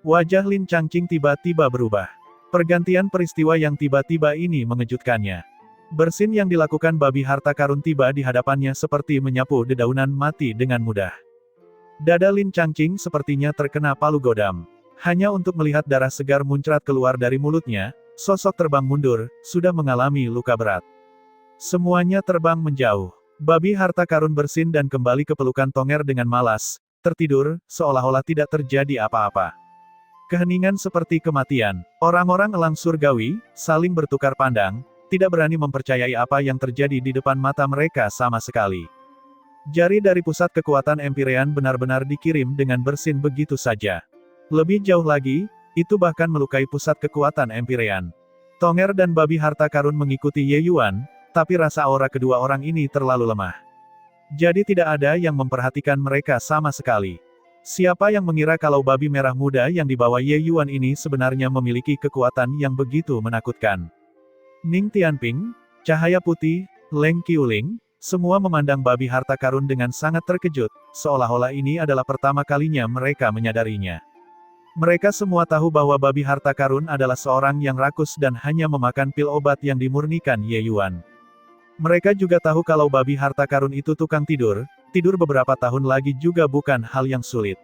Wajah Lin Changqing tiba-tiba berubah. Pergantian peristiwa yang tiba-tiba ini mengejutkannya. Bersin yang dilakukan babi harta karun tiba di hadapannya seperti menyapu dedaunan mati dengan mudah. Dada Lin Changqing sepertinya terkena palu godam. Hanya untuk melihat darah segar muncrat keluar dari mulutnya, sosok terbang mundur, sudah mengalami luka berat. Semuanya terbang menjauh. Babi harta karun bersin dan kembali ke pelukan Tonger dengan malas, tertidur, seolah-olah tidak terjadi apa-apa. Keheningan seperti kematian. Orang-orang elang surgawi, saling bertukar pandang, tidak berani mempercayai apa yang terjadi di depan mata mereka sama sekali. Jari dari pusat kekuatan Empyrean benar-benar dikirim dengan bersin begitu saja. Lebih jauh lagi, itu bahkan melukai pusat kekuatan Empyrean. Tonger dan babi harta karun mengikuti Ye Yuan, tapi rasa aura kedua orang ini terlalu lemah. Jadi tidak ada yang memperhatikan mereka sama sekali. Siapa yang mengira kalau babi merah muda yang dibawa Ye Yuan ini sebenarnya memiliki kekuatan yang begitu menakutkan. Ning Tianping, Cahaya Putih, Leng Qiuling, semua memandang babi harta karun dengan sangat terkejut, seolah-olah ini adalah pertama kalinya mereka menyadarinya. Mereka semua tahu bahwa babi harta karun adalah seorang yang rakus dan hanya memakan pil obat yang dimurnikan Ye Yuan. Mereka juga tahu kalau babi harta karun itu tukang tidur beberapa tahun lagi juga bukan hal yang sulit.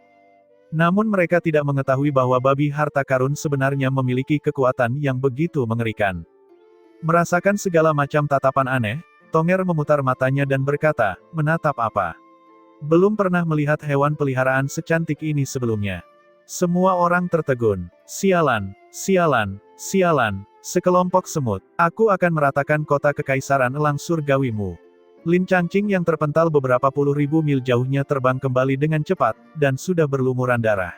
Namun mereka tidak mengetahui bahwa babi harta karun sebenarnya memiliki kekuatan yang begitu mengerikan. Merasakan segala macam tatapan aneh, Tonger memutar matanya dan berkata, "Menatap apa? Belum pernah melihat hewan peliharaan secantik ini sebelumnya." Semua orang tertegun. "Sialan, sialan, sialan, sekelompok semut. Aku akan meratakan kota kekaisaran elang surgawimu." Lin Changqing yang terpental beberapa puluh ribu mil jauhnya terbang kembali dengan cepat, dan sudah berlumuran darah.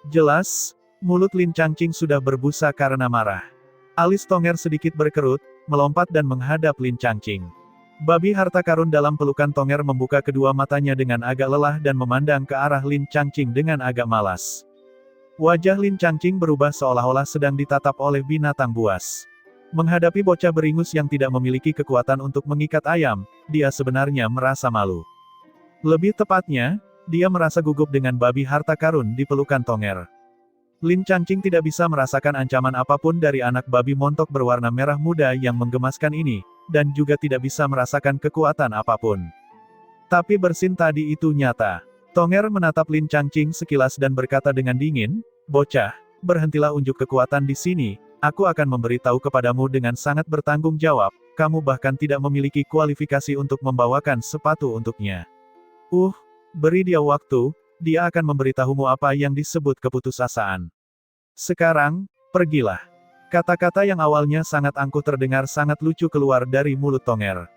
Jelas, mulut Lin Changqing sudah berbusa karena marah. Alis Tonger sedikit berkerut, melompat dan menghadap Lin Changqing. Babi harta karun dalam pelukan Tonger membuka kedua matanya dengan agak lelah dan memandang ke arah Lin Changqing dengan agak malas. Wajah Lin Changqing berubah seolah-olah sedang ditatap oleh binatang buas. Menghadapi bocah beringus yang tidak memiliki kekuatan untuk mengikat ayam, dia sebenarnya merasa malu. Lebih tepatnya, dia merasa gugup dengan babi harta karun di pelukan Tonger. Lin Changqing tidak bisa merasakan ancaman apapun dari anak babi montok berwarna merah muda yang menggemaskan ini, dan juga tidak bisa merasakan kekuatan apapun. Tapi bersin tadi itu nyata. Tonger menatap Lin Changqing sekilas dan berkata dengan dingin, "Bocah, berhentilah unjuk kekuatan di sini, aku akan memberitahu kepadamu dengan sangat bertanggung jawab, kamu bahkan tidak memiliki kualifikasi untuk membawakan sepatu untuknya. Beri dia waktu, dia akan memberitahumu apa yang disebut keputusasaan. Sekarang, pergilah." Kata-kata yang awalnya sangat angkuh terdengar sangat lucu keluar dari mulut Tonger.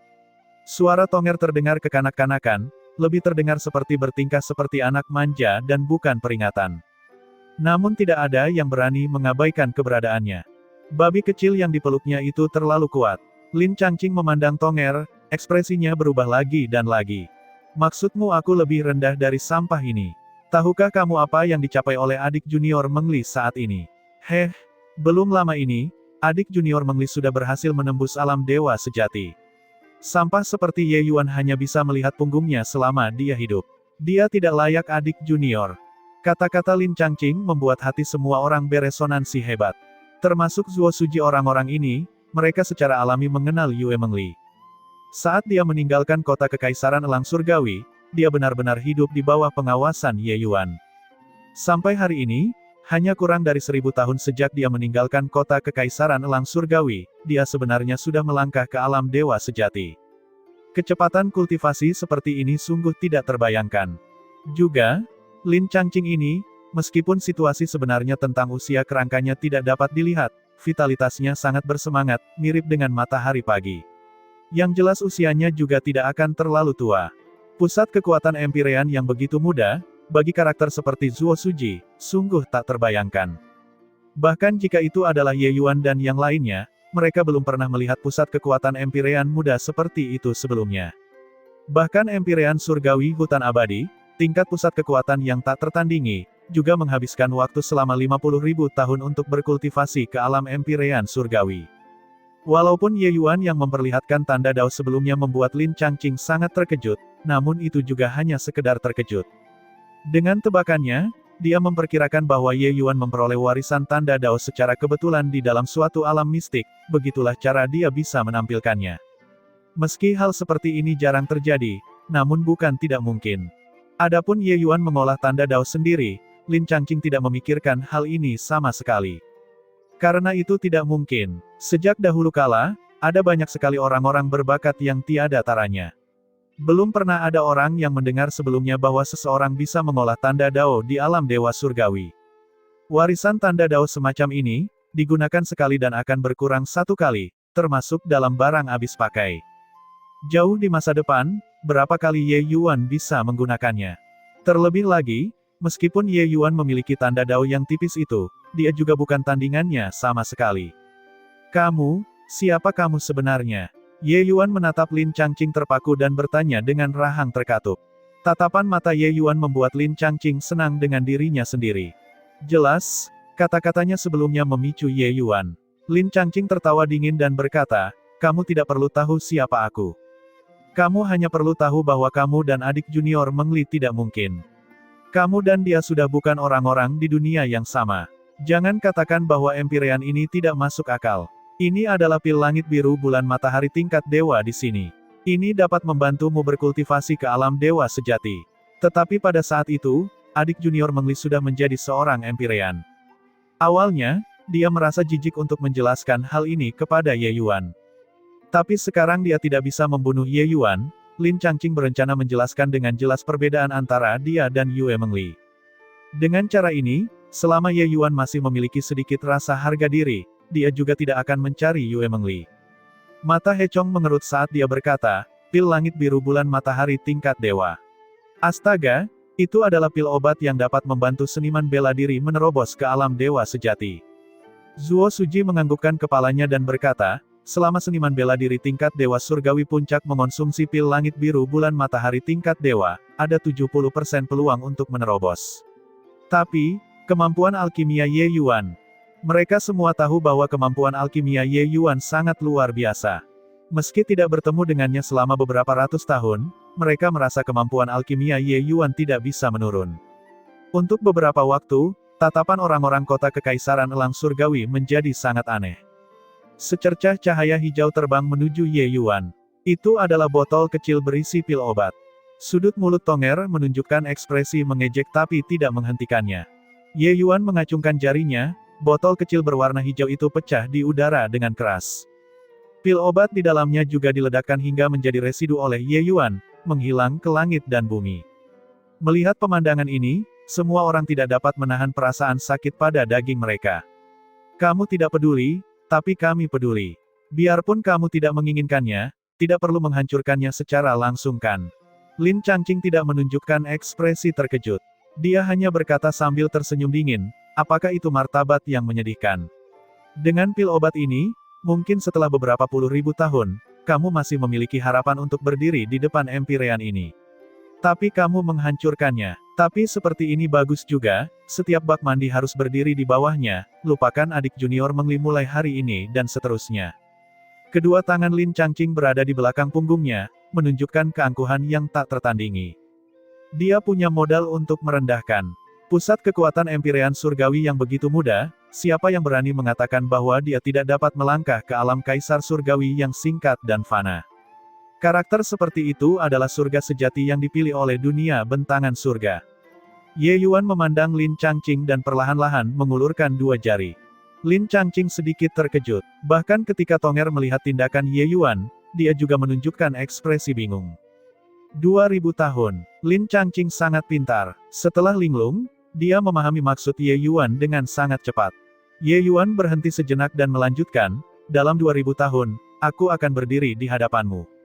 Suara Tonger terdengar kekanak-kanakan, lebih terdengar seperti bertingkah seperti anak manja dan bukan peringatan. Namun tidak ada yang berani mengabaikan keberadaannya. Babi kecil yang dipeluknya itu terlalu kuat. Lin Changqing memandang Tonger, ekspresinya berubah lagi dan lagi. "Maksudmu aku lebih rendah dari sampah ini? Tahukah kamu apa yang dicapai oleh adik junior Meng Li saat ini?" Belum lama ini, adik junior Meng Li sudah berhasil menembus alam dewa sejati. Sampah seperti Ye Yuan hanya bisa melihat punggungnya selama dia hidup. Dia tidak layak adik junior. Kata-kata Lin Changqing membuat hati semua orang beresonansi hebat. Termasuk Zuo Suji. Orang-orang ini, mereka secara alami mengenal Yue Meng Li. Saat dia meninggalkan kota kekaisaran Elang Surgawi, dia benar-benar hidup di bawah pengawasan Ye Yuan. Sampai hari ini, hanya kurang dari 1000 tahun sejak dia meninggalkan kota kekaisaran Elang Surgawi, dia sebenarnya sudah melangkah ke alam dewa sejati. Kecepatan kultivasi seperti ini sungguh tidak terbayangkan. Juga, Lin Changqing ini, meskipun situasi sebenarnya tentang usia kerangkanya tidak dapat dilihat, vitalitasnya sangat bersemangat, mirip dengan matahari pagi. Yang jelas usianya juga tidak akan terlalu tua. Pusat kekuatan Empyrean yang begitu muda, bagi karakter seperti Zuo Suji, sungguh tak terbayangkan. Bahkan jika itu adalah Ye Yuan dan yang lainnya, mereka belum pernah melihat pusat kekuatan Empyrean muda seperti itu sebelumnya. Bahkan Empyrean Surgawi Hutan Abadi, tingkat pusat kekuatan yang tak tertandingi, juga menghabiskan waktu selama 50.000 tahun untuk berkultivasi ke alam Empyrean Surgawi. Walaupun Ye Yuan yang memperlihatkan tanda Dao sebelumnya membuat Lin Changqing sangat terkejut, namun itu juga hanya sekedar terkejut. Dengan tebakannya, dia memperkirakan bahwa Ye Yuan memperoleh warisan tanda Dao secara kebetulan di dalam suatu alam mistik, begitulah cara dia bisa menampilkannya. Meski hal seperti ini jarang terjadi, namun bukan tidak mungkin. Adapun Ye Yuan mengolah tanda Dao sendiri, Lin Changqing tidak memikirkan hal ini sama sekali. Karena itu tidak mungkin. Sejak dahulu kala, ada banyak sekali orang-orang berbakat yang tiada taranya. Belum pernah ada orang yang mendengar sebelumnya bahwa seseorang bisa mengolah tanda Dao di alam dewa surgawi. Warisan tanda Dao semacam ini, digunakan sekali dan akan berkurang satu kali, termasuk dalam barang habis pakai. Jauh di masa depan, berapa kali Ye Yuan bisa menggunakannya? Terlebih lagi, meskipun Ye Yuan memiliki tanda Dao yang tipis itu, dia juga bukan tandingannya sama sekali. Siapa kamu sebenarnya? Ye Yuan menatap Lin Changqing terpaku dan bertanya dengan rahang terkatup. Tatapan mata Ye Yuan membuat Lin Changqing senang dengan dirinya sendiri. Jelas, kata-katanya sebelumnya memicu Ye Yuan. Lin Changqing tertawa dingin dan berkata, "Kamu tidak perlu tahu siapa aku. Kamu hanya perlu tahu bahwa kamu dan adik junior Meng Li tidak mungkin. Kamu dan dia sudah bukan orang-orang di dunia yang sama. Jangan katakan bahwa Empyrean ini tidak masuk akal. Ini adalah pil langit biru bulan matahari tingkat dewa di sini. Ini dapat membantumu berkultivasi ke alam dewa sejati." Tetapi pada saat itu, adik junior Meng Li sudah menjadi seorang Empyrean. Awalnya, dia merasa jijik untuk menjelaskan hal ini kepada Ye Yuan. Tapi sekarang dia tidak bisa membunuh Ye Yuan, Lin Changqing berencana menjelaskan dengan jelas perbedaan antara dia dan Yue Meng Li. Dengan cara ini, selama Ye Yuan masih memiliki sedikit rasa harga diri, dia juga tidak akan mencari Yue Meng Li. Mata He Chong mengerut saat dia berkata, "Pil langit biru bulan matahari tingkat dewa. Astaga, itu adalah pil obat yang dapat membantu seniman bela diri menerobos ke alam dewa sejati." Zuo Suji menganggukkan kepalanya dan berkata, Selama seniman bela diri tingkat dewa surgawi puncak mengonsumsi pil langit biru bulan matahari tingkat dewa, ada 70% peluang untuk menerobos. Tapi, kemampuan alkimia Ye Yuan. Mereka semua tahu bahwa kemampuan alkimia Ye Yuan sangat luar biasa. Meski tidak bertemu dengannya selama beberapa ratus tahun, mereka merasa kemampuan alkimia Ye Yuan tidak bisa menurun. Untuk beberapa waktu, tatapan orang-orang kota kekaisaran elang surgawi menjadi sangat aneh. Secercah cahaya hijau terbang menuju Ye Yuan. Itu adalah botol kecil berisi pil obat. Sudut mulut Tonger menunjukkan ekspresi mengejek tapi tidak menghentikannya. Ye Yuan mengacungkan jarinya, botol kecil berwarna hijau itu pecah di udara dengan keras. Pil obat di dalamnya juga diledakkan hingga menjadi residu oleh Ye Yuan, menghilang ke langit dan bumi. Melihat pemandangan ini, semua orang tidak dapat menahan perasaan sakit pada daging mereka. Kamu tidak peduli, tapi kami peduli. Biarpun kamu tidak menginginkannya, tidak perlu menghancurkannya secara langsung kan. Lin Changqing tidak menunjukkan ekspresi terkejut. Dia hanya berkata sambil tersenyum dingin, apakah itu martabat yang menyedihkan? Dengan pil obat ini, mungkin setelah beberapa puluh ribu tahun, kamu masih memiliki harapan untuk berdiri di depan Empyrean ini. Tapi kamu menghancurkannya. Tapi seperti ini bagus juga, setiap bak mandi harus berdiri di bawahnya, lupakan adik junior Mengli mulai hari ini dan seterusnya. Kedua tangan Lin Changqing berada di belakang punggungnya, menunjukkan keangkuhan yang tak tertandingi. Dia punya modal untuk merendahkan pusat kekuatan Empyrean surgawi yang begitu muda, siapa yang berani mengatakan bahwa dia tidak dapat melangkah ke alam kaisar surgawi yang singkat dan fana. Karakter seperti itu adalah surga sejati yang dipilih oleh dunia bentangan surga. Ye Yuan memandang Lin Changqing dan perlahan-lahan mengulurkan dua jari. Lin Changqing sedikit terkejut. Bahkan ketika Tonger melihat tindakan Ye Yuan, dia juga menunjukkan ekspresi bingung. 2000 tahun. Lin Changqing sangat pintar. Setelah linglung, dia memahami maksud Ye Yuan dengan sangat cepat. Ye Yuan berhenti sejenak dan melanjutkan, dalam 2000 tahun, aku akan berdiri di hadapanmu.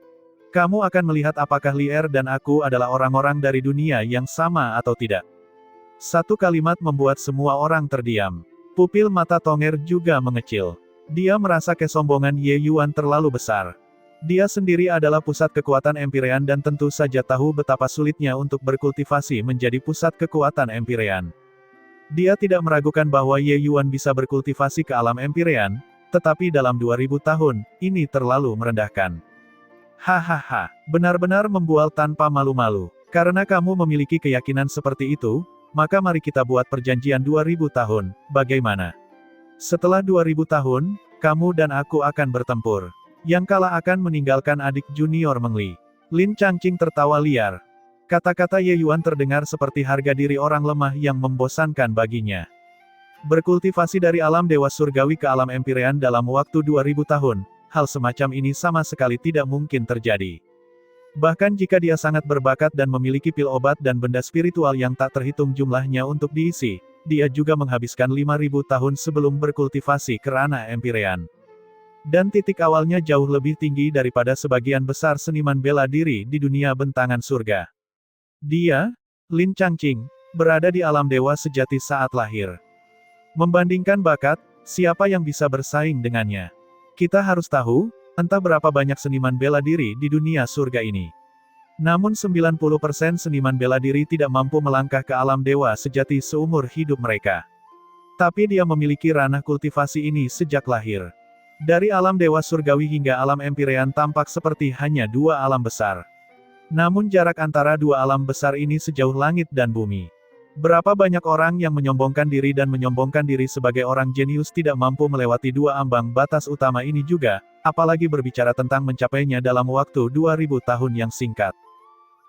Kamu akan melihat apakah Lier dan aku adalah orang-orang dari dunia yang sama atau tidak. Satu kalimat membuat semua orang terdiam. Pupil mata Tonger juga mengecil. Dia merasa kesombongan Ye Yuan terlalu besar. Dia sendiri adalah pusat kekuatan Empyrean dan tentu saja tahu betapa sulitnya untuk berkultivasi menjadi pusat kekuatan Empyrean. Dia tidak meragukan bahwa Ye Yuan bisa berkultivasi ke alam Empyrean, tetapi dalam 2000 tahun, ini terlalu merendahkan. Hahaha, benar-benar membual tanpa malu-malu. Karena kamu memiliki keyakinan seperti itu, maka mari kita buat perjanjian 2000 tahun, bagaimana? Setelah 2000 tahun, kamu dan aku akan bertempur. Yang kalah akan meninggalkan adik junior Mengli. Lin Changqing tertawa liar. Kata-kata Ye Yuan terdengar seperti harga diri orang lemah yang membosankan baginya. Berkultivasi dari alam dewa surgawi ke alam Empyrean dalam waktu 2000 tahun, hal semacam ini sama sekali tidak mungkin terjadi. Bahkan jika dia sangat berbakat dan memiliki pil obat dan benda spiritual yang tak terhitung jumlahnya untuk diisi, dia juga menghabiskan 5000 tahun sebelum berkultivasi ke ranah Empyrean. Dan titik awalnya jauh lebih tinggi daripada sebagian besar seniman bela diri di dunia bentangan surga. Dia, Lin Changqing, berada di alam dewa sejati saat lahir. Membandingkan bakat, siapa yang bisa bersaing dengannya? Kita harus tahu, entah berapa banyak seniman bela diri di dunia surga ini. Namun 90% seniman bela diri tidak mampu melangkah ke alam dewa sejati seumur hidup mereka. Tapi dia memiliki ranah kultivasi ini sejak lahir. Dari alam dewa surgawi hingga alam Empyrean tampak seperti hanya dua alam besar. Namun jarak antara dua alam besar ini sejauh langit dan bumi. Berapa banyak orang yang menyombongkan diri dan menyombongkan diri sebagai orang jenius tidak mampu melewati dua ambang batas utama ini juga, apalagi berbicara tentang mencapainya dalam waktu 2000 tahun yang singkat.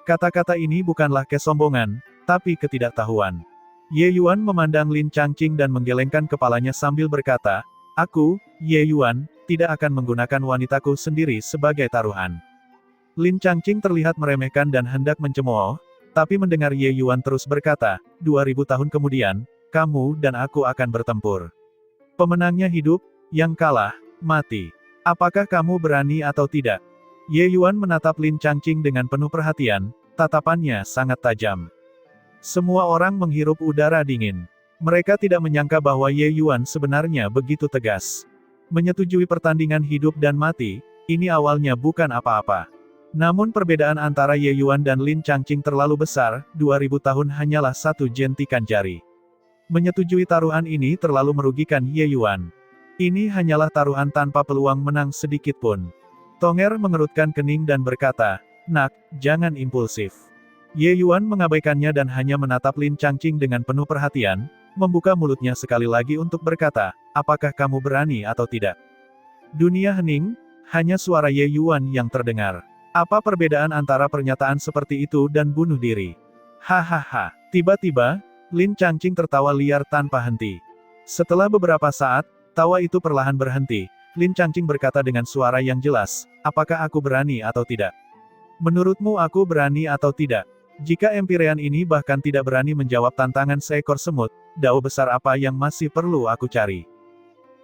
Kata-kata ini bukanlah kesombongan, tapi ketidaktahuan. Ye Yuan memandang Lin Changqing dan menggelengkan kepalanya sambil berkata, aku, Ye Yuan, tidak akan menggunakan wanitaku sendiri sebagai taruhan. Lin Changqing terlihat meremehkan dan hendak mencemooh, tapi mendengar Ye Yuan terus berkata, 2000 tahun kemudian, kamu dan aku akan bertempur. Pemenangnya hidup, yang kalah, mati. Apakah kamu berani atau tidak? Ye Yuan menatap Lin Changqing dengan penuh perhatian, tatapannya sangat tajam. Semua orang menghirup udara dingin. Mereka tidak menyangka bahwa Ye Yuan sebenarnya begitu tegas. Menyetujui pertandingan hidup dan mati, ini awalnya bukan apa-apa. Namun perbedaan antara Ye Yuan dan Lin Changqing terlalu besar, 2000 tahun hanyalah satu jentikan jari. Menyetujui taruhan ini terlalu merugikan Ye Yuan. Ini hanyalah taruhan tanpa peluang menang sedikit pun. Tonger mengerutkan kening dan berkata, "Nak, jangan impulsif." Ye Yuan mengabaikannya dan hanya menatap Lin Changqing dengan penuh perhatian, membuka mulutnya sekali lagi untuk berkata, "Apakah kamu berani atau tidak?" Dunia hening, hanya suara Ye Yuan yang terdengar. Apa perbedaan antara pernyataan seperti itu dan bunuh diri? Hahaha. Tiba-tiba, Lin Changqing tertawa liar tanpa henti. Setelah beberapa saat, tawa itu perlahan berhenti. Lin Changqing berkata dengan suara yang jelas, "Apakah aku berani atau tidak? Menurutmu aku berani atau tidak? Jika Empyrean ini bahkan tidak berani menjawab tantangan seekor semut, dao besar apa yang masih perlu aku cari?"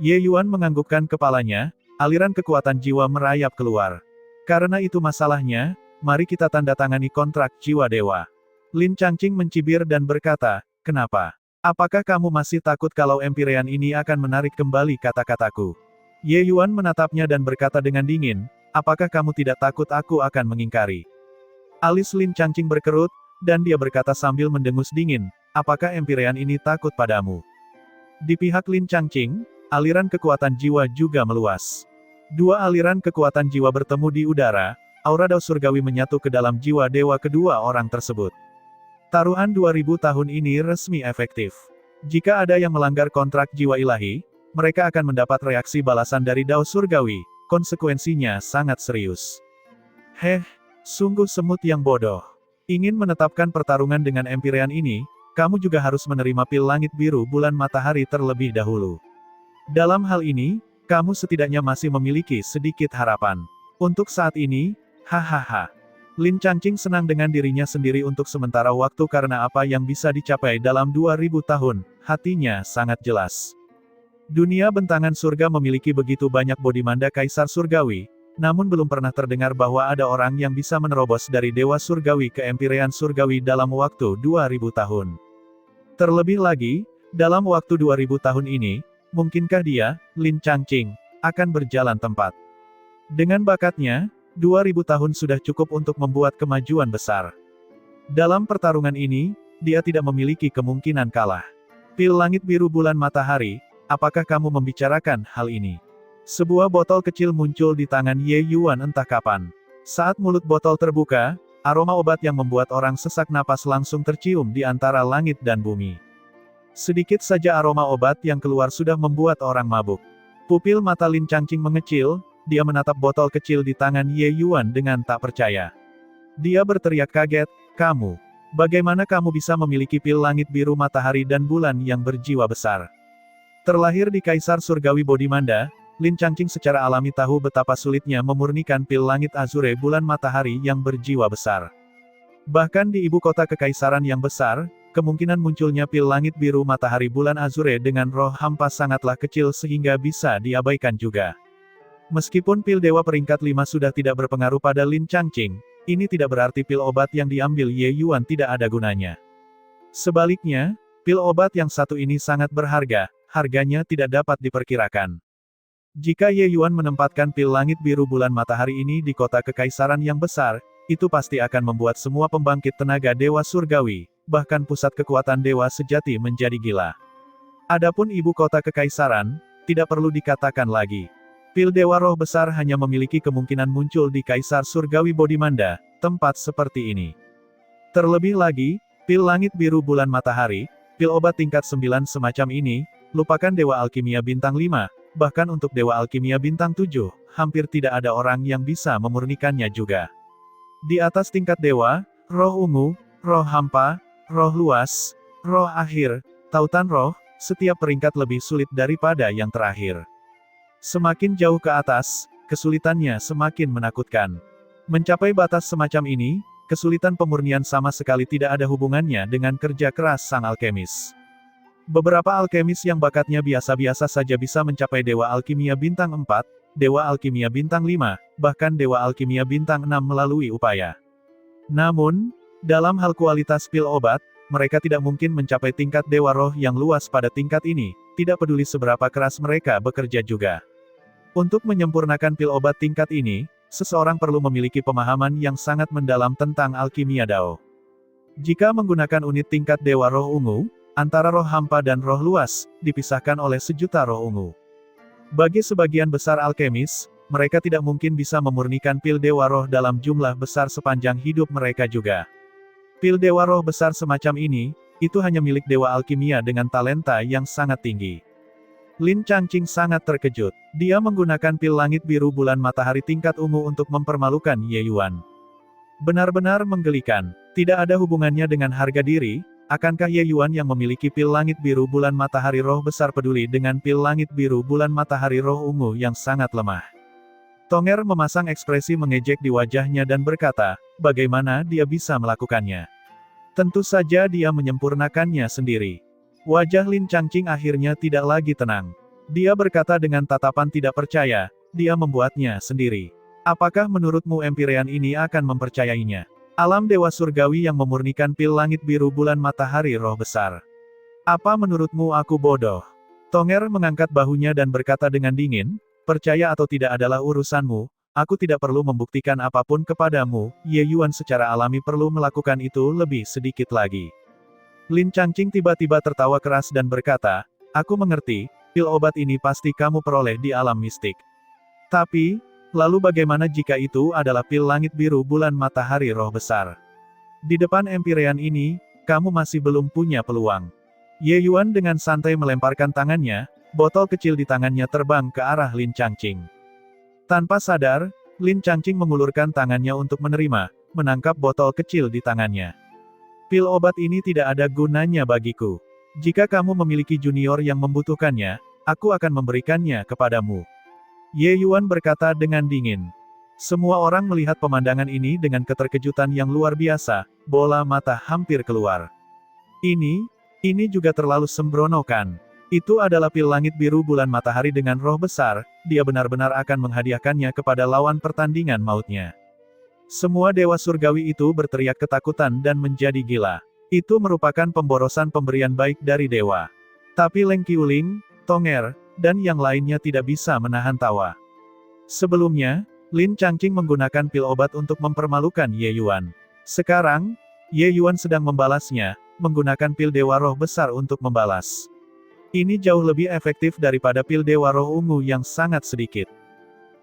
Ye Yuan menganggukkan kepalanya, aliran kekuatan jiwa merayap keluar. "Karena itu masalahnya, mari kita tanda tangani kontrak jiwa dewa." Lin Changqing mencibir dan berkata, "Kenapa? Apakah kamu masih takut kalau Empyrean ini akan menarik kembali kata-kataku?" Ye Yuan menatapnya dan berkata dengan dingin, "Apakah kamu tidak takut aku akan mengingkari?" Alis Lin Changqing berkerut, dan dia berkata sambil mendengus dingin, "Apakah Empyrean ini takut padamu?" Di pihak Lin Changqing, aliran kekuatan jiwa juga meluas. Dua aliran kekuatan jiwa bertemu di udara, aura dao surgawi menyatu ke dalam jiwa dewa kedua orang tersebut. Taruhan 2000 tahun ini resmi efektif. Jika ada yang melanggar kontrak jiwa ilahi, mereka akan mendapat reaksi balasan dari dao surgawi, konsekuensinya sangat serius. Sungguh semut yang bodoh. Ingin menetapkan pertarungan dengan Empyrean ini, kamu juga harus menerima pil langit biru bulan matahari terlebih dahulu. Dalam hal ini, kamu setidaknya masih memiliki sedikit harapan. Untuk saat ini, hahaha. Lin Changqing senang dengan dirinya sendiri untuk sementara waktu karena apa yang bisa dicapai dalam 2000 tahun, hatinya sangat jelas. Dunia bentangan surga memiliki begitu banyak bodhimanda kaisar surgawi, namun belum pernah terdengar bahwa ada orang yang bisa menerobos dari dewa surgawi ke Empyrean surgawi dalam waktu 2000 tahun. Terlebih lagi, dalam waktu 2000 tahun ini, mungkinkah dia, Lin Changqing, akan berjalan tempat? Dengan bakatnya, 2000 tahun sudah cukup untuk membuat kemajuan besar. Dalam pertarungan ini, dia tidak memiliki kemungkinan kalah. Pil langit biru bulan matahari, apakah kamu membicarakan hal ini? Sebuah botol kecil muncul di tangan Ye Yuan entah kapan. Saat mulut botol terbuka, aroma obat yang membuat orang sesak napas langsung tercium di antara langit dan bumi. Sedikit saja aroma obat yang keluar sudah membuat orang mabuk. Pupil mata Lin Changqing mengecil, dia menatap botol kecil di tangan Ye Yuan dengan tak percaya. Dia berteriak kaget, "Kamu! Bagaimana kamu bisa memiliki pil langit biru matahari dan bulan yang berjiwa besar?" Terlahir di Kaisar Surgawi Bodhimanda, Lin Changqing secara alami tahu betapa sulitnya memurnikan pil langit azure bulan matahari yang berjiwa besar. Bahkan di ibu kota kekaisaran yang besar, kemungkinan munculnya pil langit biru matahari bulan azure dengan roh hampa sangatlah kecil sehingga bisa diabaikan juga. Meskipun pil dewa peringkat 5 sudah tidak berpengaruh pada Lin Changqing, ini tidak berarti pil obat yang diambil Ye Yuan tidak ada gunanya. Sebaliknya, pil obat yang satu ini sangat berharga, harganya tidak dapat diperkirakan. Jika Ye Yuan menempatkan pil langit biru bulan matahari ini di kota kekaisaran yang besar, itu pasti akan membuat semua pembangkit tenaga dewa surgawi, bahkan pusat kekuatan dewa sejati menjadi gila. Adapun ibu kota kekaisaran, tidak perlu dikatakan lagi. Pil dewa roh besar hanya memiliki kemungkinan muncul di Kaisar Surgawi Bodhimanda, tempat seperti ini. Terlebih lagi, pil langit biru bulan matahari, pil obat tingkat 9 semacam ini, lupakan dewa alkimia bintang 5, bahkan untuk dewa alkimia bintang 7, hampir tidak ada orang yang bisa memurnikannya juga. Di atas tingkat dewa, roh ungu, roh hampa, roh luas, roh akhir, tautan roh, setiap peringkat lebih sulit daripada yang terakhir. Semakin jauh ke atas, kesulitannya semakin menakutkan. Mencapai batas semacam ini, kesulitan pemurnian sama sekali tidak ada hubungannya dengan kerja keras sang alkemis. Beberapa alkemis yang bakatnya biasa-biasa saja bisa mencapai dewa alkimia bintang 4, dewa alkimia bintang 5, bahkan dewa alkimia bintang 6 melalui upaya. Namun, dalam hal kualitas pil obat, mereka tidak mungkin mencapai tingkat dewa roh yang luas pada tingkat ini, tidak peduli seberapa keras mereka bekerja juga. Untuk menyempurnakan pil obat tingkat ini, seseorang perlu memiliki pemahaman yang sangat mendalam tentang alkimia Dao. Jika menggunakan unit tingkat Dewa Roh Ungu, antara roh hampa dan roh luas, dipisahkan oleh sejuta roh ungu. Bagi sebagian besar alkemis, mereka tidak mungkin bisa memurnikan pil Dewa Roh dalam jumlah besar sepanjang hidup mereka juga. Pil Dewa Roh besar semacam ini, itu hanya milik Dewa Alkimia dengan talenta yang sangat tinggi. Lin Changqing sangat terkejut. Dia menggunakan pil langit biru bulan matahari tingkat ungu untuk mempermalukan Ye Yuan. Benar-benar menggelikan. Tidak ada hubungannya dengan harga diri, akankah Ye Yuan yang memiliki pil langit biru bulan matahari roh besar peduli dengan pil langit biru bulan matahari roh ungu yang sangat lemah? Tonger memasang ekspresi mengejek di wajahnya dan berkata, bagaimana dia bisa melakukannya? Tentu saja dia menyempurnakannya sendiri. Wajah Lin Changqing akhirnya tidak lagi tenang. Dia berkata dengan tatapan tidak percaya, dia membuatnya sendiri. Apakah menurutmu Empyrean ini akan mempercayainya? Alam Dewa Surgawi yang memurnikan pil langit biru bulan matahari roh besar. Apa menurutmu aku bodoh? Tonger mengangkat bahunya dan berkata dengan dingin, percaya atau tidak adalah urusanmu, aku tidak perlu membuktikan apapun kepadamu, Ye Yuan secara alami perlu melakukan itu lebih sedikit lagi. Lin Changqing tiba-tiba tertawa keras dan berkata, aku mengerti, pil obat ini pasti kamu peroleh di alam mistik. Tapi, lalu bagaimana jika itu adalah pil langit biru bulan matahari roh besar? Di depan Empyrean ini, kamu masih belum punya peluang. Ye Yuan dengan santai melemparkan tangannya, botol kecil di tangannya terbang ke arah Lin Changqing. Tanpa sadar, Lin Changqing mengulurkan tangannya untuk menerima, menangkap botol kecil di tangannya. Pil obat ini tidak ada gunanya bagiku. Jika kamu memiliki junior yang membutuhkannya, aku akan memberikannya kepadamu. Ye Yuan berkata dengan dingin. Semua orang melihat pemandangan ini dengan keterkejutan yang luar biasa, bola mata hampir keluar. Ini juga terlalu sembrono kan? Itu adalah pil langit biru bulan matahari dengan roh besar, dia benar-benar akan menghadiahkannya kepada lawan pertandingan mautnya. Semua dewa surgawi itu berteriak ketakutan dan menjadi gila. Itu merupakan pemborosan pemberian baik dari dewa. Tapi Leng Qiuling, Tonger, dan yang lainnya tidak bisa menahan tawa. Sebelumnya, Lin Changqing menggunakan pil obat untuk mempermalukan Ye Yuan. Sekarang, Ye Yuan sedang membalasnya, menggunakan pil Dewa Roh besar untuk membalas. Ini jauh lebih efektif daripada pil Dewa Roh ungu yang sangat sedikit.